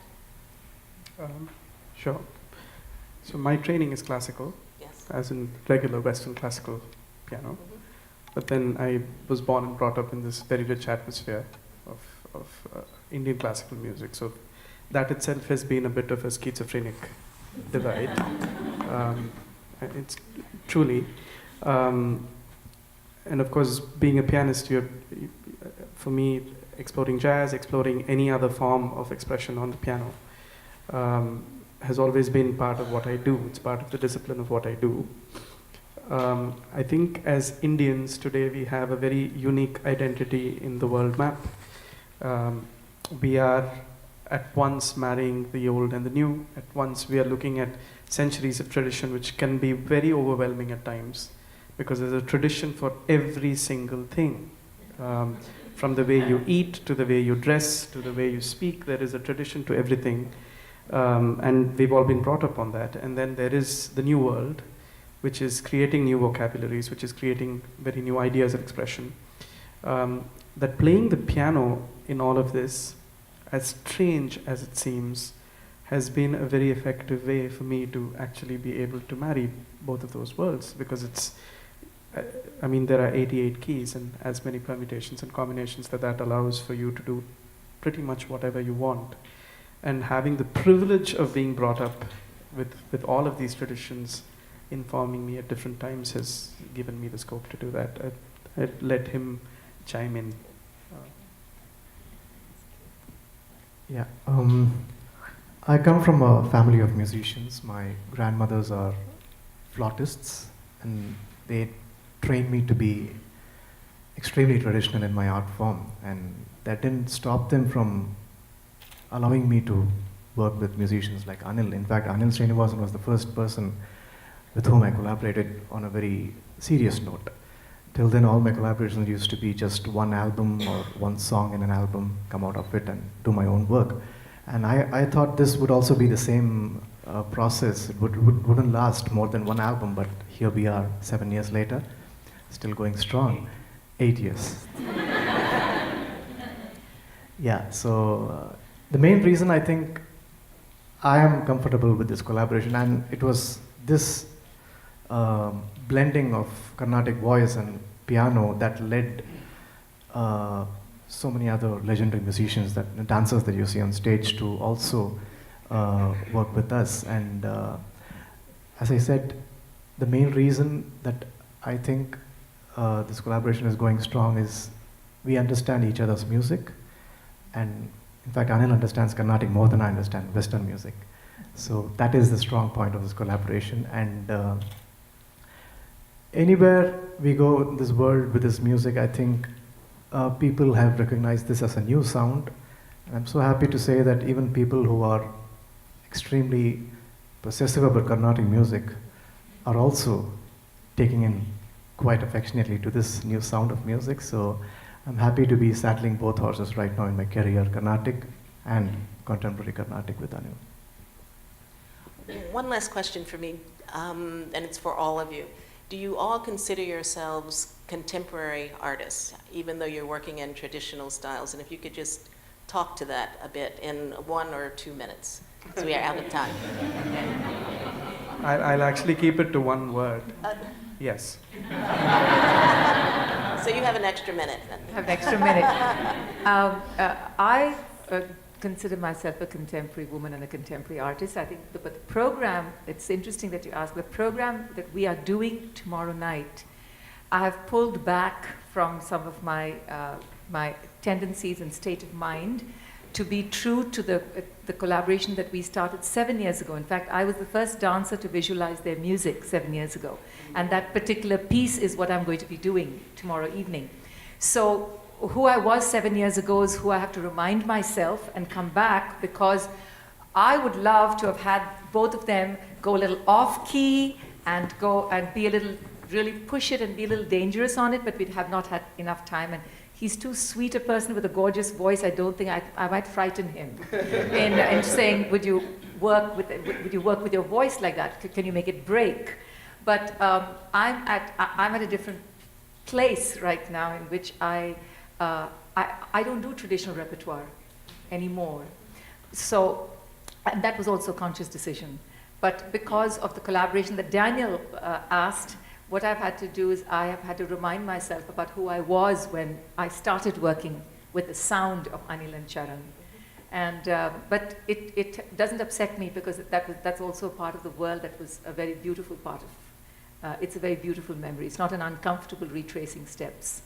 Sure. So my training is classical, Yes. as in regular Western classical piano. But then I was born and brought up in this very rich atmosphere of Indian classical music. So that itself has been a bit of a schizophrenic divide. It's truly. And of course, being a pianist, for me, exploring jazz, exploring any other form of expression on the piano has always been part of what I do. It's part of the discipline of what I do. I think as Indians today, we have a very unique identity in the world map. We are at once marrying the old and the new. At once we are looking at centuries of tradition, which can be very overwhelming at times, because there's a tradition for every single thing. From the way you eat, to the way you dress, to the way you speak, there is a tradition to everything. And we've all been brought up on that. And then there is the new world, which is creating new vocabularies, which is creating very new ideas of expression. That playing the piano in all of this, as strange as it seems, has been a very effective way for me to actually be able to marry both of those worlds, because it's, I mean, there are 88 keys and as many permutations and combinations that allows for you to do pretty much whatever you want. And having the privilege of being brought up with all of these traditions informing me at different times has given me the scope to do that. I let him chime in. Yeah, I come from a family of musicians. My grandmothers are flautists, and they trained me to be extremely traditional in my art form, and that didn't stop them from allowing me to work with musicians like Anil. In fact, Anil Srinivasan was the first person with whom I collaborated on a very serious note. Till then, all my collaborations used to be just one album or one song in an album, come out of it and do my own work. And I thought this would also be the same process. It wouldn't last more than one album, but here we are 7 years later, still going strong. 8 years. Yeah, so the main reason I think I am comfortable with this collaboration, and it was this blending of Carnatic voice and piano that led so many other legendary musicians, dancers that you see on stage, to also work with us. And as I said, the main reason that I think this collaboration is going strong is we understand each other's music, and in fact Anil understands Carnatic more than I understand Western music. So that is the strong point of this collaboration. And anywhere we go in this world with this music, I think people have recognized this as a new sound. And I'm so happy to say that even people who are extremely possessive about Carnatic music are also taking in quite affectionately to this new sound of music. So I'm happy to be saddling both horses right now in my career, Carnatic and contemporary Carnatic with Anil. One last question for me, and it's for all of you. Do you all consider yourselves contemporary artists, even though you're working in traditional styles? And if you could just talk to that a bit in 1 or 2 minutes, because we are out of time. I'll actually keep it to one word. Yes. So you have an extra minute then. Have an extra minute. I consider myself a contemporary woman and a contemporary artist. I think but the program, it's interesting that you ask, the program that we are doing tomorrow night, I have pulled back from some of my my tendencies and state of mind to be true to the collaboration that we started 7 years ago. In fact, I was the first dancer to visualize their music 7 years ago. And that particular piece is what I'm going to be doing tomorrow evening. So who I was 7 years ago is who I have to remind myself and come back, because I would love to have had both of them go a little off key and go and be a little, really push it and be a little dangerous on it, but we have not had enough time. And he's too sweet a person with a gorgeous voice. I don't think I might frighten him in saying, would you work with your voice like that? Can you make it break? But I'm at a different place right now in which I don't do traditional repertoire anymore. So, and that was also a conscious decision. But because of the collaboration that Daniel asked, what I've had to do is I have had to remind myself about who I was when I started working with the sound of Anil and Charan. And, but it doesn't upset me, because that's also a part of the world that was a very beautiful part of, it's a very beautiful memory. It's not an uncomfortable retracing steps.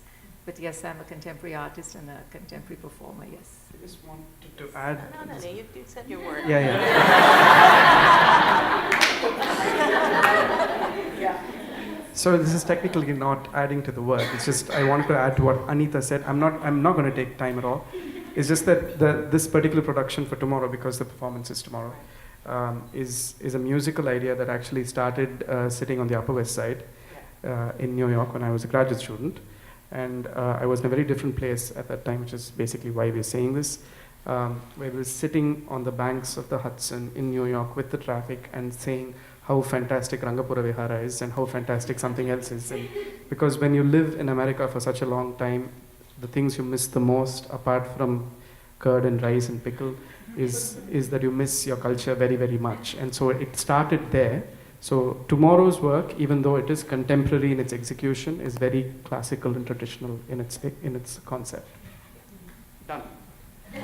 But yes, I'm a contemporary artist and a contemporary performer, yes. I just wanted to add... No, you said your word. Yeah. So this is technically not adding to the work. It's just I wanted to add to what Anita said. I'm not going to take time at all. It's just that this particular production for tomorrow, because the performance is tomorrow, is a musical idea that actually started sitting on the Upper West Side in New York when I was a graduate student. And I was in a very different place at that time, which is basically why we're saying this. Where we were sitting on the banks of the Hudson in New York with the traffic and saying how fantastic Rangapura Vihara is and how fantastic something else is. And because when you live in America for such a long time, the things you miss the most, apart from curd and rice and pickle, is that you miss your culture very, very much. And so it started there. So tomorrow's work, even though it is contemporary in its execution, is very classical and traditional in its concept. Done. 2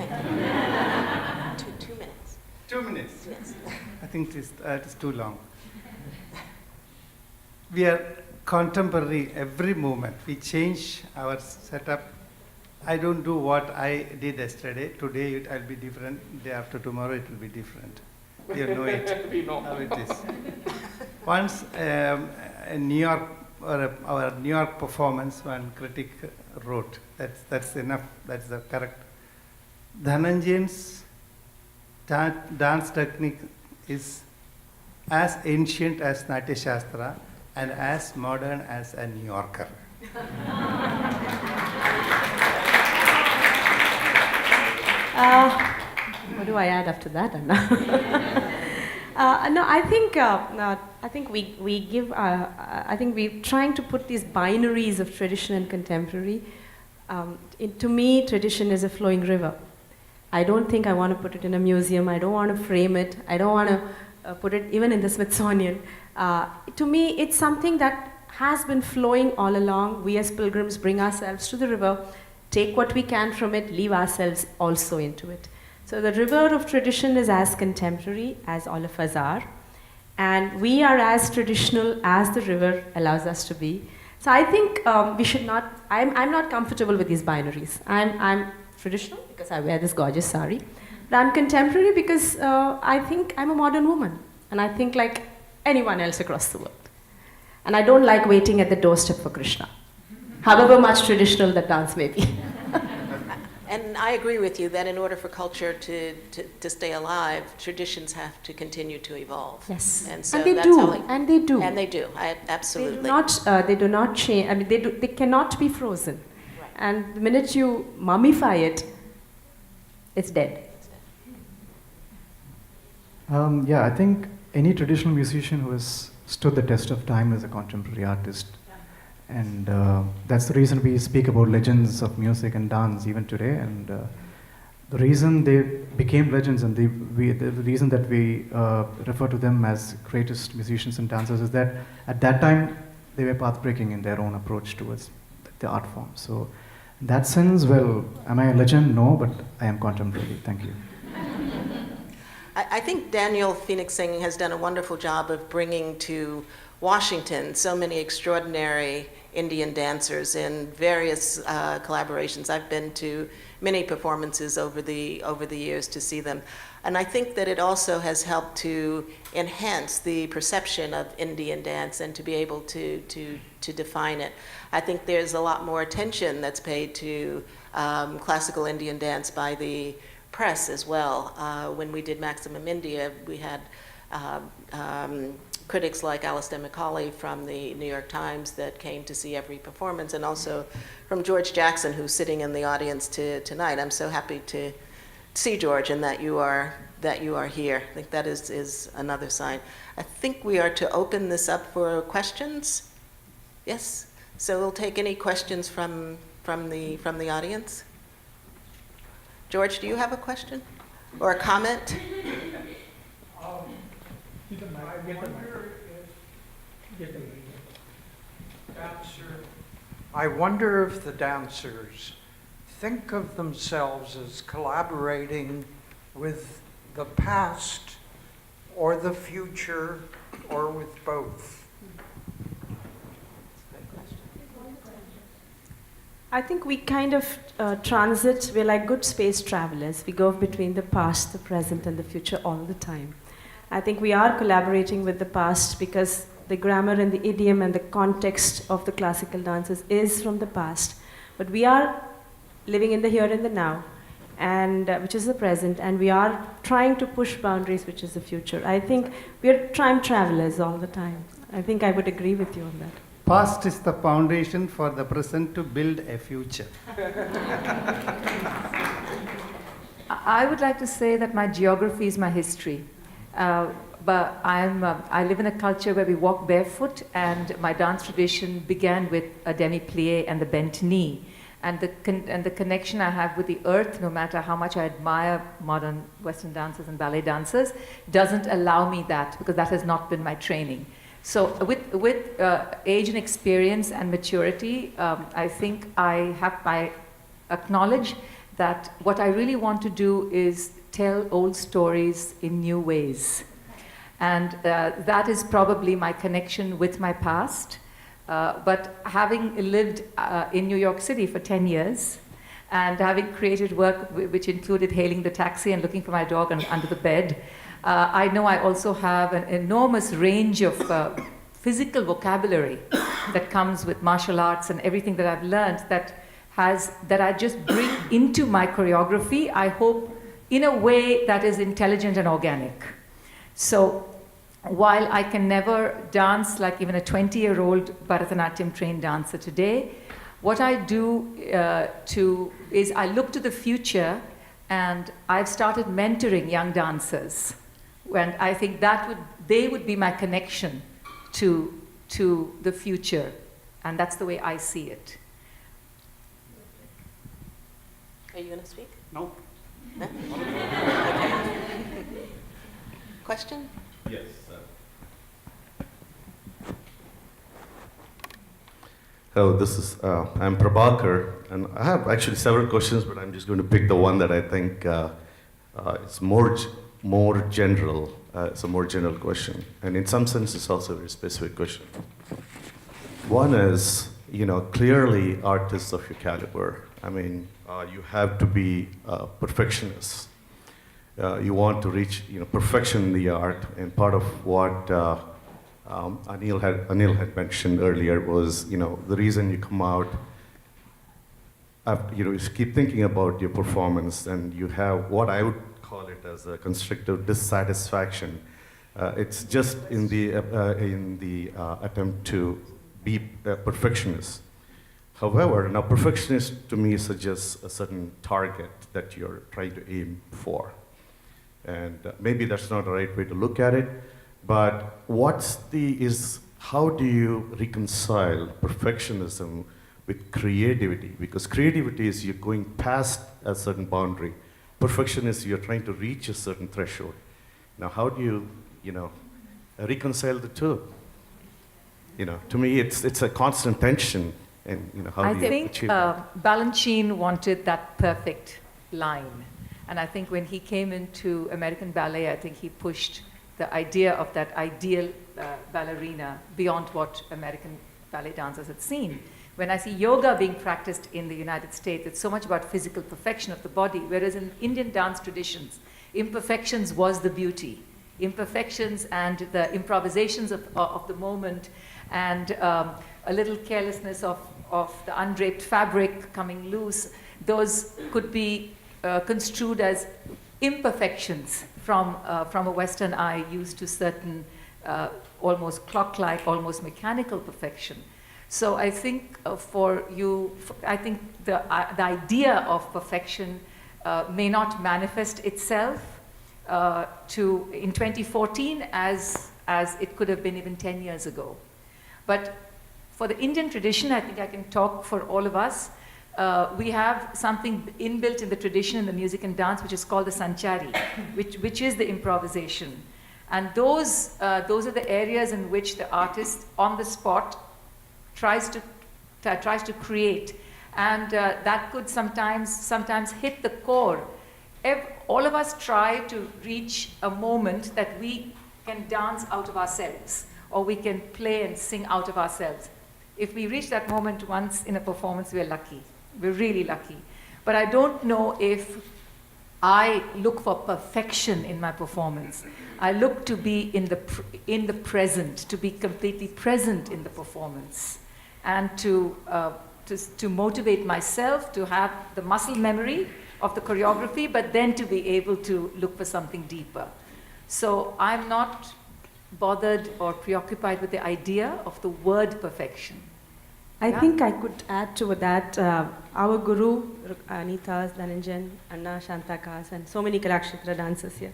minutes. 2 minutes? Yes. I think it is too long. We are contemporary every moment. We change our setup. I don't do what I did yesterday. Today it will be different. Day after tomorrow it will be different. You know it. We know how it is. Once in New York, our New York performance, one critic wrote, that's enough, that's the correct. Dhananjayan's dance technique is as ancient as Natya Shastra and as modern as a New Yorker. What do I add after that, Anna? No, I think we give. I think we're trying to put these binaries of tradition and contemporary. To me, tradition is a flowing river. I don't think I want to put it in a museum. I don't want to frame it. I don't want to put it even in the Smithsonian. To me, it's something that has been flowing all along. We as pilgrims bring ourselves to the river, take what we can from it, leave ourselves also into it. So the river of tradition is as contemporary as all of us are. And we are as traditional as the river allows us to be. So I think we should not, I'm not comfortable with these binaries. I'm traditional because I wear this gorgeous sari. But I'm contemporary because I think I'm a modern woman. And I think like anyone else across the world. And I don't like waiting at the doorstep for Krishna, however much traditional that dance may be. And I agree with you that in order for culture to stay alive, traditions have to continue to evolve. Yes, and so they that's do. how And they do. And they do. Absolutely. They do not change. I mean, they cannot be frozen. Right. And the minute you mummify it, it's dead. Yeah, I think any traditional musician who has stood the test of time is a contemporary artist. And that's the reason we speak about legends of music and dance even today. And the reason they became legends and the reason that we refer to them as greatest musicians and dancers is that at that time they were path-breaking in their own approach towards the art form. So in that sense, well, am I a legend? No, but I am contemporary. Thank you. I think Daniel Phoenix Singh has done a wonderful job of bringing to Washington so many extraordinary Indian dancers in various collaborations. I've been to many performances over the years to see them. And I think that it also has helped to enhance the perception of Indian dance and to be able to define it. I think there's a lot more attention that's paid to classical Indian dance by the press as well. When we did Maximum India, we had critics like Alistair Macaulay from the New York Times that came to see every performance, and also from George Jackson, who's sitting in the audience tonight. I'm so happy to see George and that you are here. I think that is another sign. I think we are to open this up for questions. Yes? So we'll take any questions from the audience. George, do you have a question or a comment? I wonder if the dancers think of themselves as collaborating with the past or the future or with both. I think we kind of transit, we're like good space travelers. We go between the past, the present, and the future all the time. I think we are collaborating with the past because the grammar and the idiom and the context of the classical dances is from the past. But we are living in the here and the now, and which is the present, and we are trying to push boundaries, which is the future. I think we are time travelers all the time. I think I would agree with you on that. Past is the foundation for the present to build a future. I would like to say that my geography is my history. But I live in a culture where we walk barefoot, and my dance tradition began with a demi-plie and the bent knee. And the connection I have with the earth, no matter how much I admire modern Western dancers and ballet dancers, doesn't allow me that, because that has not been my training. So with age and experience and maturity, I think I acknowledge that what I really want to do is tell old stories in new ways. And that is probably my connection with my past. But having lived in New York City for 10 years, and having created work which included hailing the taxi and looking for my dog under the bed, I know I also have an enormous range of physical vocabulary that comes with martial arts and everything that I've learned that I just bring into my choreography, I hope, in a way that is intelligent and organic. So while I can never dance like even a 20-year-old Bharatanatyam trained dancer today, what I do is I look to the future, and I've started mentoring young dancers. And I think they would be my connection to the future. And that's the way I see it. Are you going to speak? No. No? Okay. Question? Yes. Hello, I'm Prabhakar, and I have actually several questions, but I'm just going to pick the one that I think is more general. It's a more general question, and in some sense, it's also a very specific question. One is, clearly artists of your caliber. I mean, you have to be perfectionists. You want to reach, perfection in the art, and part of what Anil had mentioned earlier was, the reason you come out, you keep thinking about your performance, and you have what I would call it as a constructive dissatisfaction. It's just in the attempt to be a perfectionist. However, now perfectionist to me suggests a certain target that you're trying to aim for. And maybe that's not the right way to look at it, but how do you reconcile perfectionism with creativity? Because creativity is you're going past a certain boundary perfectionist, you're trying to reach a certain threshold. Now, how do you, reconcile the two? To me, it's a constant tension, and how I do you think achieve that? Balanchine wanted that perfect line. And I think when he came into American ballet, I think he pushed the idea of that ideal ballerina beyond what American ballet dancers had seen. When I see yoga being practiced in the United States, it's so much about physical perfection of the body, whereas in Indian dance traditions, imperfections was the beauty. Imperfections and the improvisations of the moment, and a little carelessness of the undraped fabric coming loose, those could be construed as imperfections from a Western eye used to certain almost clock-like, almost mechanical perfection. So I think I think the idea of perfection may not manifest itself in 2014 as it could have been even 10 years ago. But for the Indian tradition, I think I can talk for all of us. We have something inbuilt in the tradition in the music and dance, which is called the sanchari, which is the improvisation. And those are the areas in which the artist on the spot tries to create, and that could sometimes hit the core. All of us try to reach a moment that we can dance out of ourselves, or we can play and sing out of ourselves. If we reach that moment once in a performance, we're lucky. We're really lucky. But I don't know if I look for perfection in my performance. I look to be in the present, to be completely present in the performance, and to motivate myself to have the muscle memory of the choreography, but then to be able to look for something deeper. So I'm not bothered or preoccupied with the idea of the word perfection. I think I could add to that. Our guru, Anita, Dhananjayan, Anna, Shantakas, and so many Kalakshatra dancers here.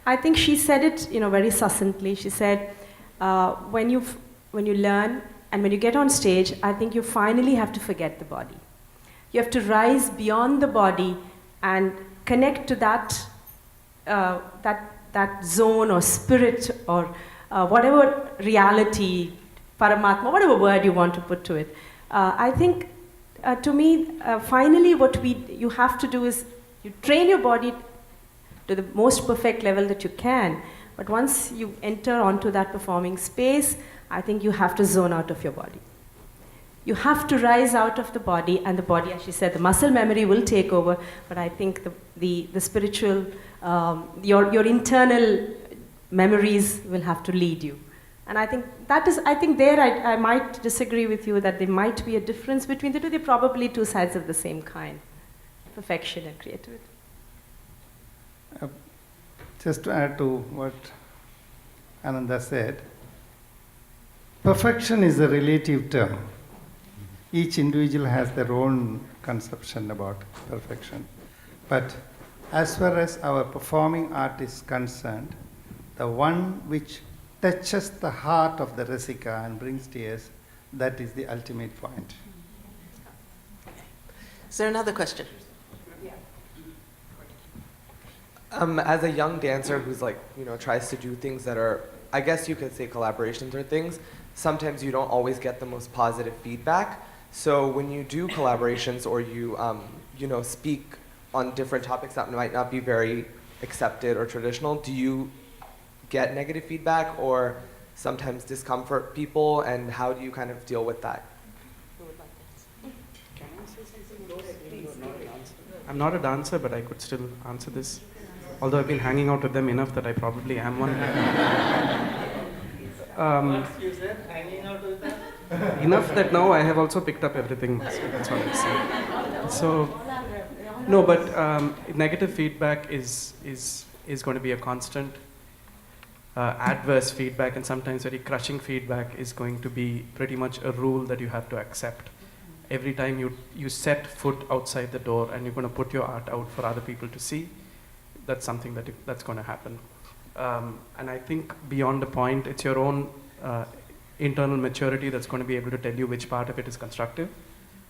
I think she said it, very succinctly. She said, when you learn and when you get on stage, I think you finally have to forget the body. You have to rise beyond the body and connect to that zone or spirit or whatever reality, Paramatma, whatever word you want to put to it. I think, to me, finally what you have to do is you train your body to the most perfect level that you can, but once you enter onto that performing space, I think you have to zone out of your body. You have to rise out of the body, and the body, as she said, the muscle memory will take over, but I think the spiritual, your internal memories will have to lead you. And I think I might disagree with you that there might be a difference between the two. They're probably two sides of the same coin, perfection and creativity. Just to add to what Ananda said, perfection is a relative term. Each individual has their own conception about perfection. But as far as our performing art is concerned, the one which touches the heart of the Rasika and brings tears, that is the ultimate point. Is there another question? As a young dancer who's tries to do things that are, I guess you could say collaborations or things, sometimes you don't always get the most positive feedback. So when you do collaborations or you, speak on different topics that might not be very accepted or traditional, do you get negative feedback or sometimes discomfort people, and how do you kind of deal with that? I'm not a dancer, but I could still answer this. Although I've been hanging out with them enough that I probably am one. Once you said hanging out with them? Enough that now I have also picked up everything. So that's what I'm saying. So, no, but negative feedback is going to be a constant. Adverse feedback and sometimes very crushing feedback is going to be pretty much a rule that you have to accept. Every time you set foot outside the door and you're going to put your art out for other people to see, that's something that's going to happen. And I think beyond the point, it's your own internal maturity that's going to be able to tell you which part of it is constructive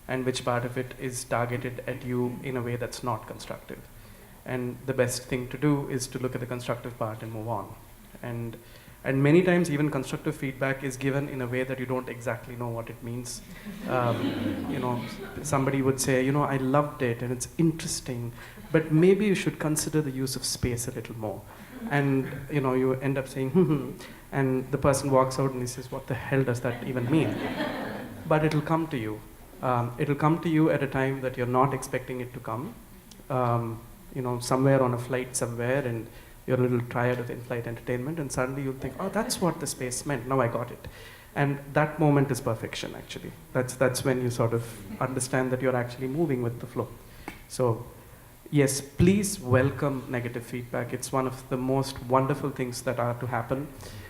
and which part of it is targeted at you in a way that's not constructive. And the best thing to do is to look at the constructive part and move on. And many times even constructive feedback is given in a way that you don't exactly know what it means. You know, somebody would say, you know, I loved it and it's interesting, but maybe you should consider the use of space a little more. And you know, you end up saying, and the person walks out and he says, what the hell does that even mean? But it'll come to you. It'll come to you at a time that you're not expecting it to come. You know, somewhere on a flight somewhere, and you're a little tired of in-flight entertainment, and suddenly you'll think, oh, that's what the space meant, now I got it. And that moment is perfection, actually. That's when you sort of understand that you're actually moving with the flow. So, yes, please welcome negative feedback. It's one of the most wonderful things that are to happen.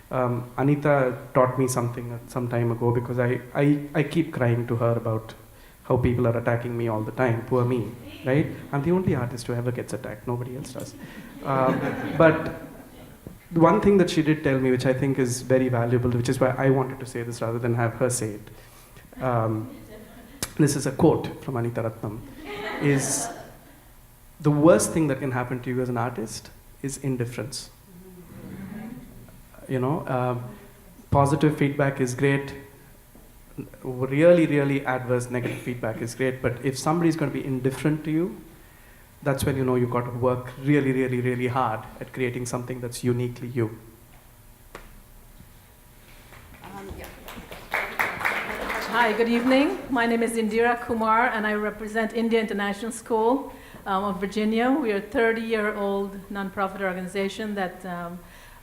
Anita taught me something some time ago, because I keep crying to her about how people are attacking me all the time. Poor me, right? I'm the only artist who ever gets attacked. Nobody else does. But one thing that she did tell me, which I think is very valuable, which is why I wanted to say this rather than have her say it. This is a quote from Anita Ratnam, is the worst thing that can happen to you as an artist is indifference. You know, positive feedback is great. Really, really adverse negative feedback is great, but if somebody's going to be indifferent to you, that's when you know you've got to work really, really, really hard at creating something that's uniquely you. Hi, good evening. My name is Indira Kumar, and I represent India International School of Virginia. We are a 30-year-old nonprofit organization that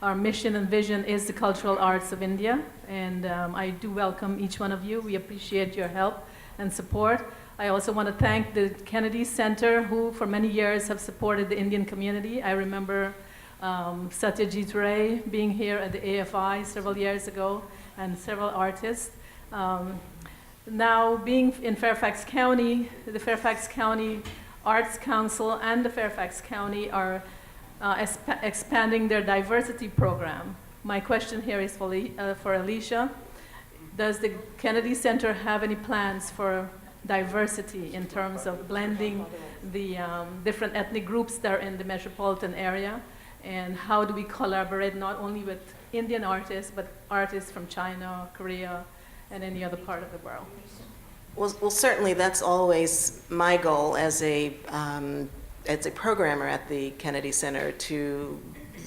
our mission and vision is the cultural arts of India, and I do welcome each one of you. We appreciate your help and support. I also want to thank the Kennedy Center, who for many years have supported the Indian community. I remember Satyajit Ray being here at the AFI several years ago, and several artists. Now, being in Fairfax County, the Fairfax County Arts Council and the Fairfax County are expanding their diversity program. My question here is for Alicia. Does the Kennedy Center have any plans for diversity in terms of blending the different ethnic groups that are in the metropolitan area? And how do we collaborate not only with Indian artists, but artists from China, Korea, and any other part of the world? Well, certainly that's always my goal as a programmer at the Kennedy Center, to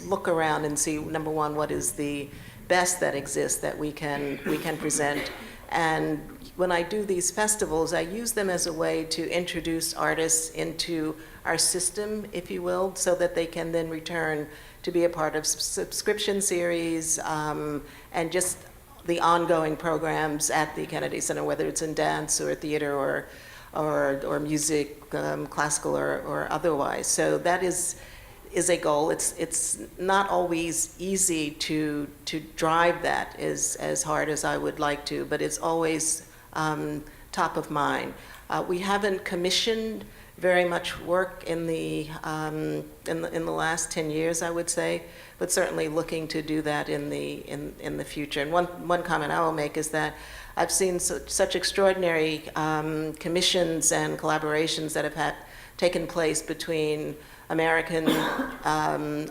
look around and see, number one, what is the best that exists that we can present. And when I do these festivals, I use them as a way to introduce artists into our system, if you will, so that they can then return to be a part of subscription series and just the ongoing programs at the Kennedy Center, whether it's in dance or theater or music, classical or otherwise. So that is a goal. It's not always easy to drive that as hard as I would like to, but it's always top of mind. We haven't commissioned very much work in the last 10 years, I would say, but certainly looking to do that in the future. And one comment I will make is that I've seen such extraordinary commissions and collaborations that have taken place between American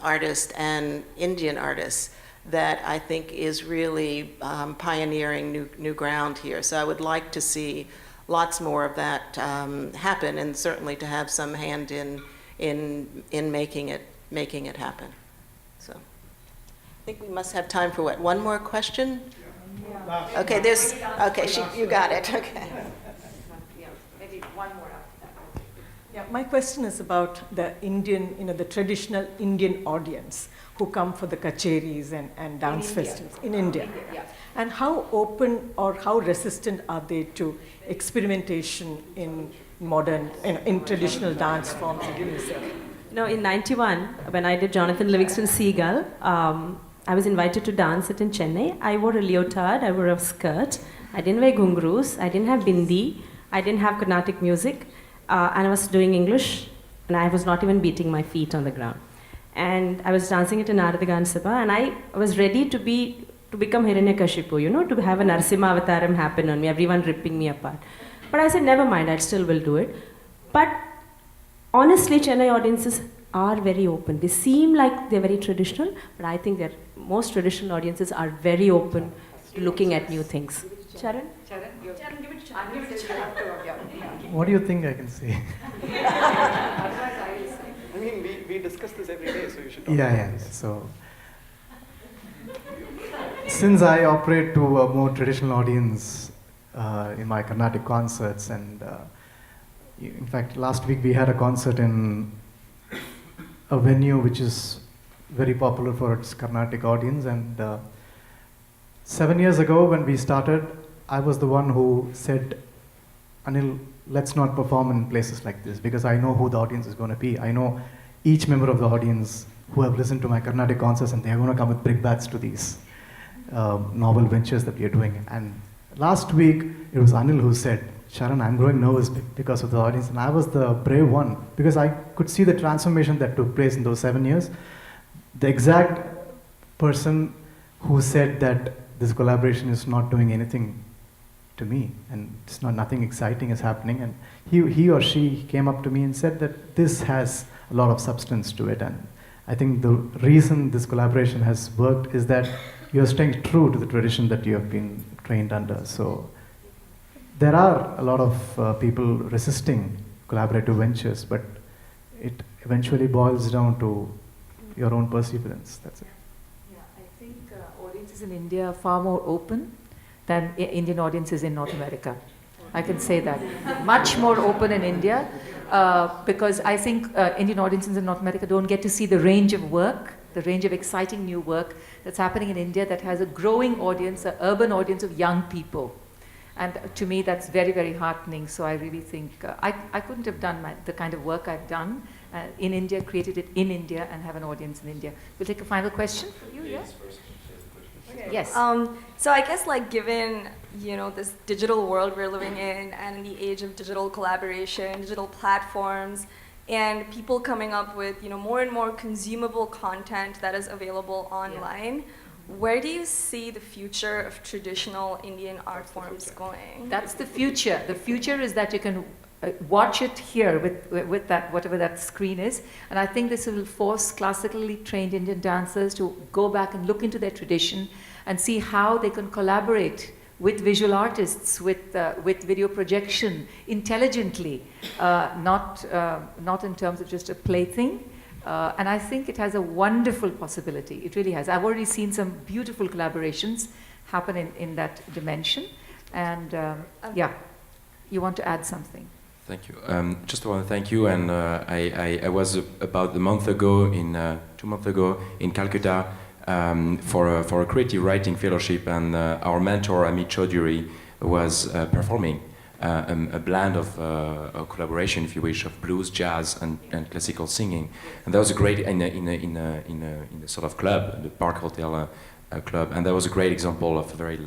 artists and Indian artists that I think is really pioneering new ground here. So I would like to see lots more of that happen, and certainly to have some hand in making it happen. So I think we must have time for what, one more question? Yeah. Okay, you got it. Okay. Yeah, maybe one more after that. Yeah, my question is about the Indian, the traditional Indian audience who come for the kacheris and dance festivals in India. Yeah. And how open or how resistant are they to experimentation in modern, in traditional dance forms and music? In 91, when I did Jonathan Livingston's Seagull, I was invited to dance it in Chennai. I wore a leotard, I wore a skirt, I didn't wear ghungroos, I didn't have bindi, I didn't have Carnatic music, and I was doing English, and I was not even beating my feet on the ground. And I was dancing it in Naradagan Sabha, and I was ready to become Hiranyakashipu, to have a Narasimha Avataram happen on me, everyone ripping me apart. But I said, never mind, I still will do it. But honestly, Chennai audiences are very open. They seem like they're very traditional, but I think that most traditional audiences are very open to looking at new things. Charan? Charan, give it to Charan. What do you think I can say? I mean, we discuss this every day, so you should talk Yeah, about yeah. this. So, since I operate to a more traditional audience in my Carnatic concerts, and in fact, last week we had a concert in a venue which is very popular for its Carnatic audience, and 7 years ago when we started, I was the one who said, Anil, let's not perform in places like this, because I know who the audience is going to be. I know each member of the audience who have listened to my Carnatic concerts, and they are going to come with brickbats to these novel ventures that we are doing. And last week, it was Anil who said, Sharan, I'm growing nervous because of the audience. And I was the brave one, because I could see the transformation that took place in those 7 years. The exact person who said that this collaboration is not doing anything to me, and it's not, nothing exciting is happening. And he or she came up to me and said that this has a lot of substance to it. And I think the reason this collaboration has worked is that you're staying true to the tradition that you have been trained under. So there are a lot of people resisting collaborative ventures, but it eventually boils down to your own perseverance. That's it. Yeah, I think audiences in India are far more open than Indian audiences in North America. I can say that. Much more open in India, because I think Indian audiences in North America don't get to see the range of work, the range of exciting new work that's happening in India that has a growing audience, an urban audience of young people. And to me, that's very, very heartening. So I really think I couldn't have done the kind of work I've done in India, created it in India, and have an audience in India. We'll take a final question for you, yeah? Okay. Yes. So I guess, like, given, you know, this digital world we're living in, and in the age of digital collaboration, digital platforms, and people coming up with, you know, more and more consumable content that is available online, where do you see the future of traditional Indian art forms going? That's the future. The future is that you can watch it here with that, whatever that screen is. And I think this will force classically trained Indian dancers to go back and look into their tradition and see how they can collaborate with visual artists, with video projection intelligently, not in terms of just a plaything. And I think it has a wonderful possibility. It really has. I've already seen some beautiful collaborations happen in that dimension. And yeah, you want to add something? Thank you. Just want to thank you. And I was about a month ago, 2 months ago, in Calcutta for a creative writing fellowship, and our mentor Amit Chaudhuri was performing a blend of a collaboration, if you wish, of blues, jazz, and classical singing. And that was a great in a sort of club, the Park Hotel club, and that was a great example of a very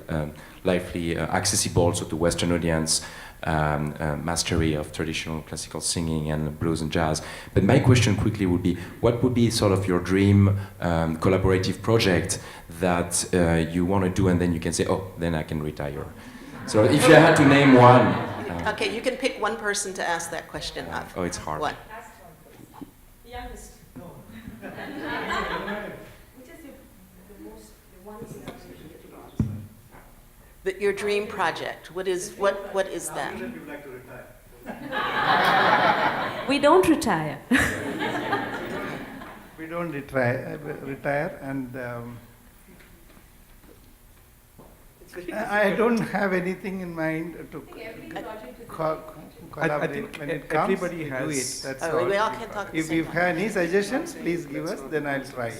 lively, accessible also to Western audience. Mastery of traditional classical singing and blues and jazz. But my question quickly would be, what would be sort of your dream collaborative project that you want to do, and then you can say, oh, then I can retire. So if you had to name one. Okay, you can pick one person to ask that question of. Oh, it's hard. What? The youngest. No. Which is the most, Your dream project. What is that? We don't retire. We don't retire, and I don't have anything in mind to collaborate. I think when it comes, everybody we has. do it. That's Oh, all. we all can talk at the If same you time. have any suggestions, please give us. Then I'll try.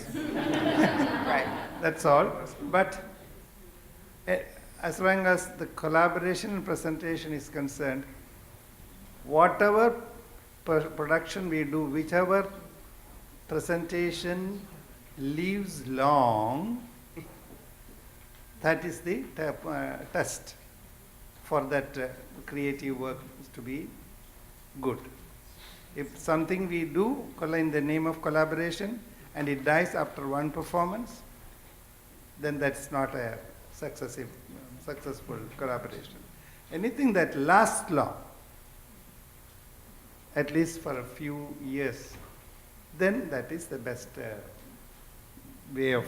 Right. That's all. But as long as the collaboration and presentation is concerned, whatever production we do, whichever presentation lives long, that is the test for that creative work to be good. If something we do in the name of collaboration and it dies after one performance, then that's not a successful collaboration. Anything that lasts long, at least for a few years, then that is the best way of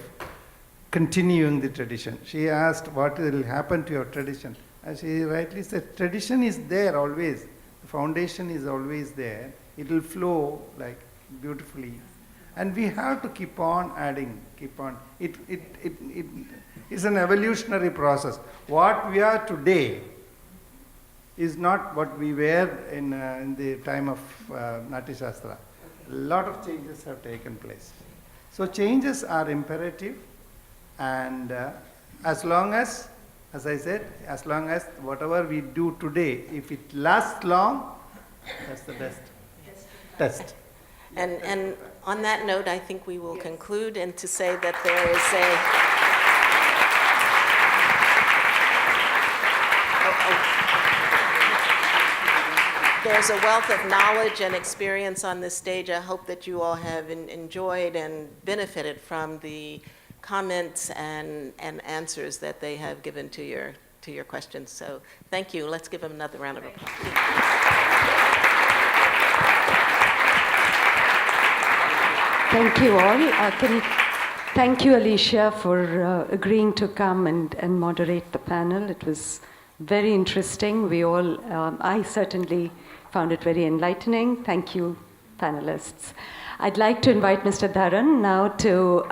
continuing the tradition. She asked, what will happen to your tradition? And she rightly said, tradition is there always. The foundation is always there. It will flow like beautifully. And we have to keep on adding, keep on. It is an evolutionary process. What we are today is not what we were in the time of Natya Shastra. A lot of changes have taken place. So changes are imperative, and as long as I said, as long as whatever we do today, if it lasts long, that's the best test. And on that note, I think we will conclude, and to say that there is there's a wealth of knowledge and experience on this stage. I hope that you all have enjoyed and benefited from the comments and answers that they have given to your questions. So thank you. Let's give them another round of applause. Thank you all. Thank you, Alicia, for agreeing to come and moderate the panel. It was very interesting. We all, I certainly found it very enlightening. Thank you, panelists. I'd like to invite Mr. Dharan now to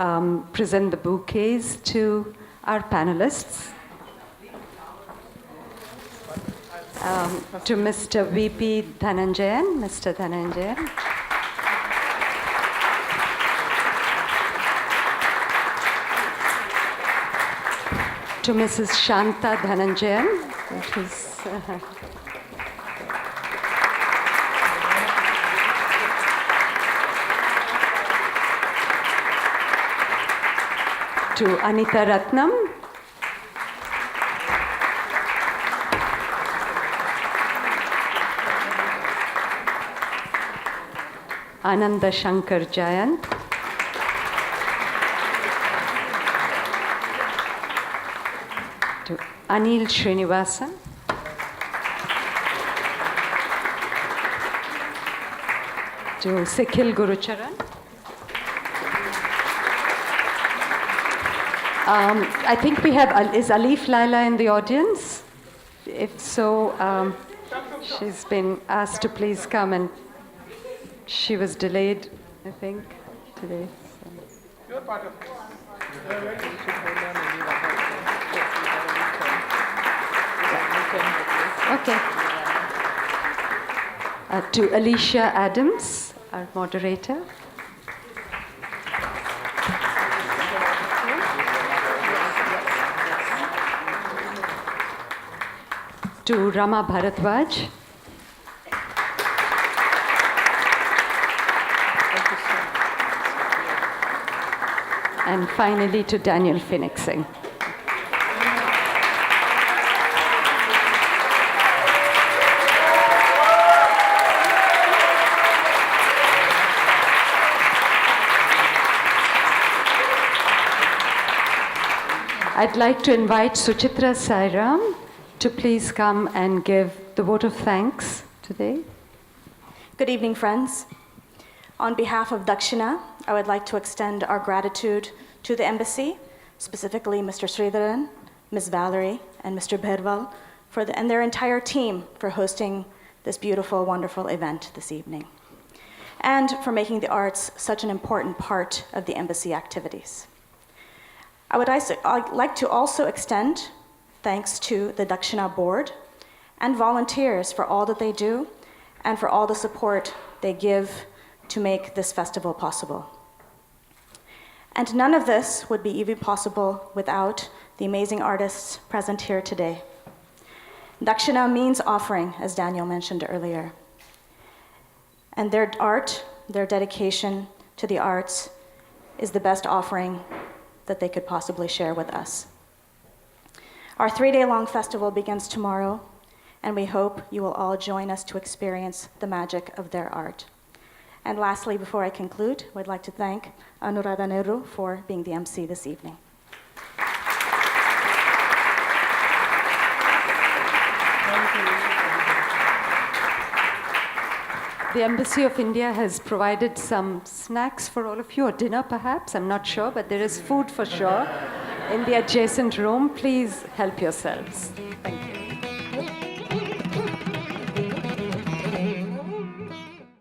present the bouquets to our panelists. To Mr. VP Dhananjayan, Mr. Dhananjayan. To Mrs. Shanta Dhananjayan, which is to Anita Ratnam, Anand Shankar Jayant, to Anil Srinivasan, to Sikkil Gurucharan. I think we have, is Alif Laila in the audience? If so, she's been asked to please come, and she was delayed, I think, today. So. You're part of this. Okay. To Alicia Adams, our moderator. To Rama Bharadwaj. And finally to Daniel Phoenixing. I'd like to invite Suchitra Sairam to please come and give the vote of thanks today. Good evening, friends. On behalf of Dakshina, I would like to extend our gratitude to the embassy, specifically Mr. Sridharan, Ms. Valerie, and Mr. Bherwal, and their entire team for hosting this beautiful, wonderful event this evening, and for making the arts such an important part of the embassy activities. I'd like to also extend thanks to the Dakshina board and volunteers for all that they do and for all the support they give to make this festival possible. And none of this would be even possible without the amazing artists present here today. Dakshina means offering, as Daniel mentioned earlier. And their art, their dedication to the arts, is the best offering that they could possibly share with us. Our 3-day-long festival begins tomorrow, and we hope you will all join us to experience the magic of their art. And lastly, before I conclude, I'd like to thank Anuradha Nehru for being the MC this evening. The Embassy of India has provided some snacks for all of you, or dinner perhaps, I'm not sure, but there is food for sure in the adjacent room. Please help yourselves. Thank you.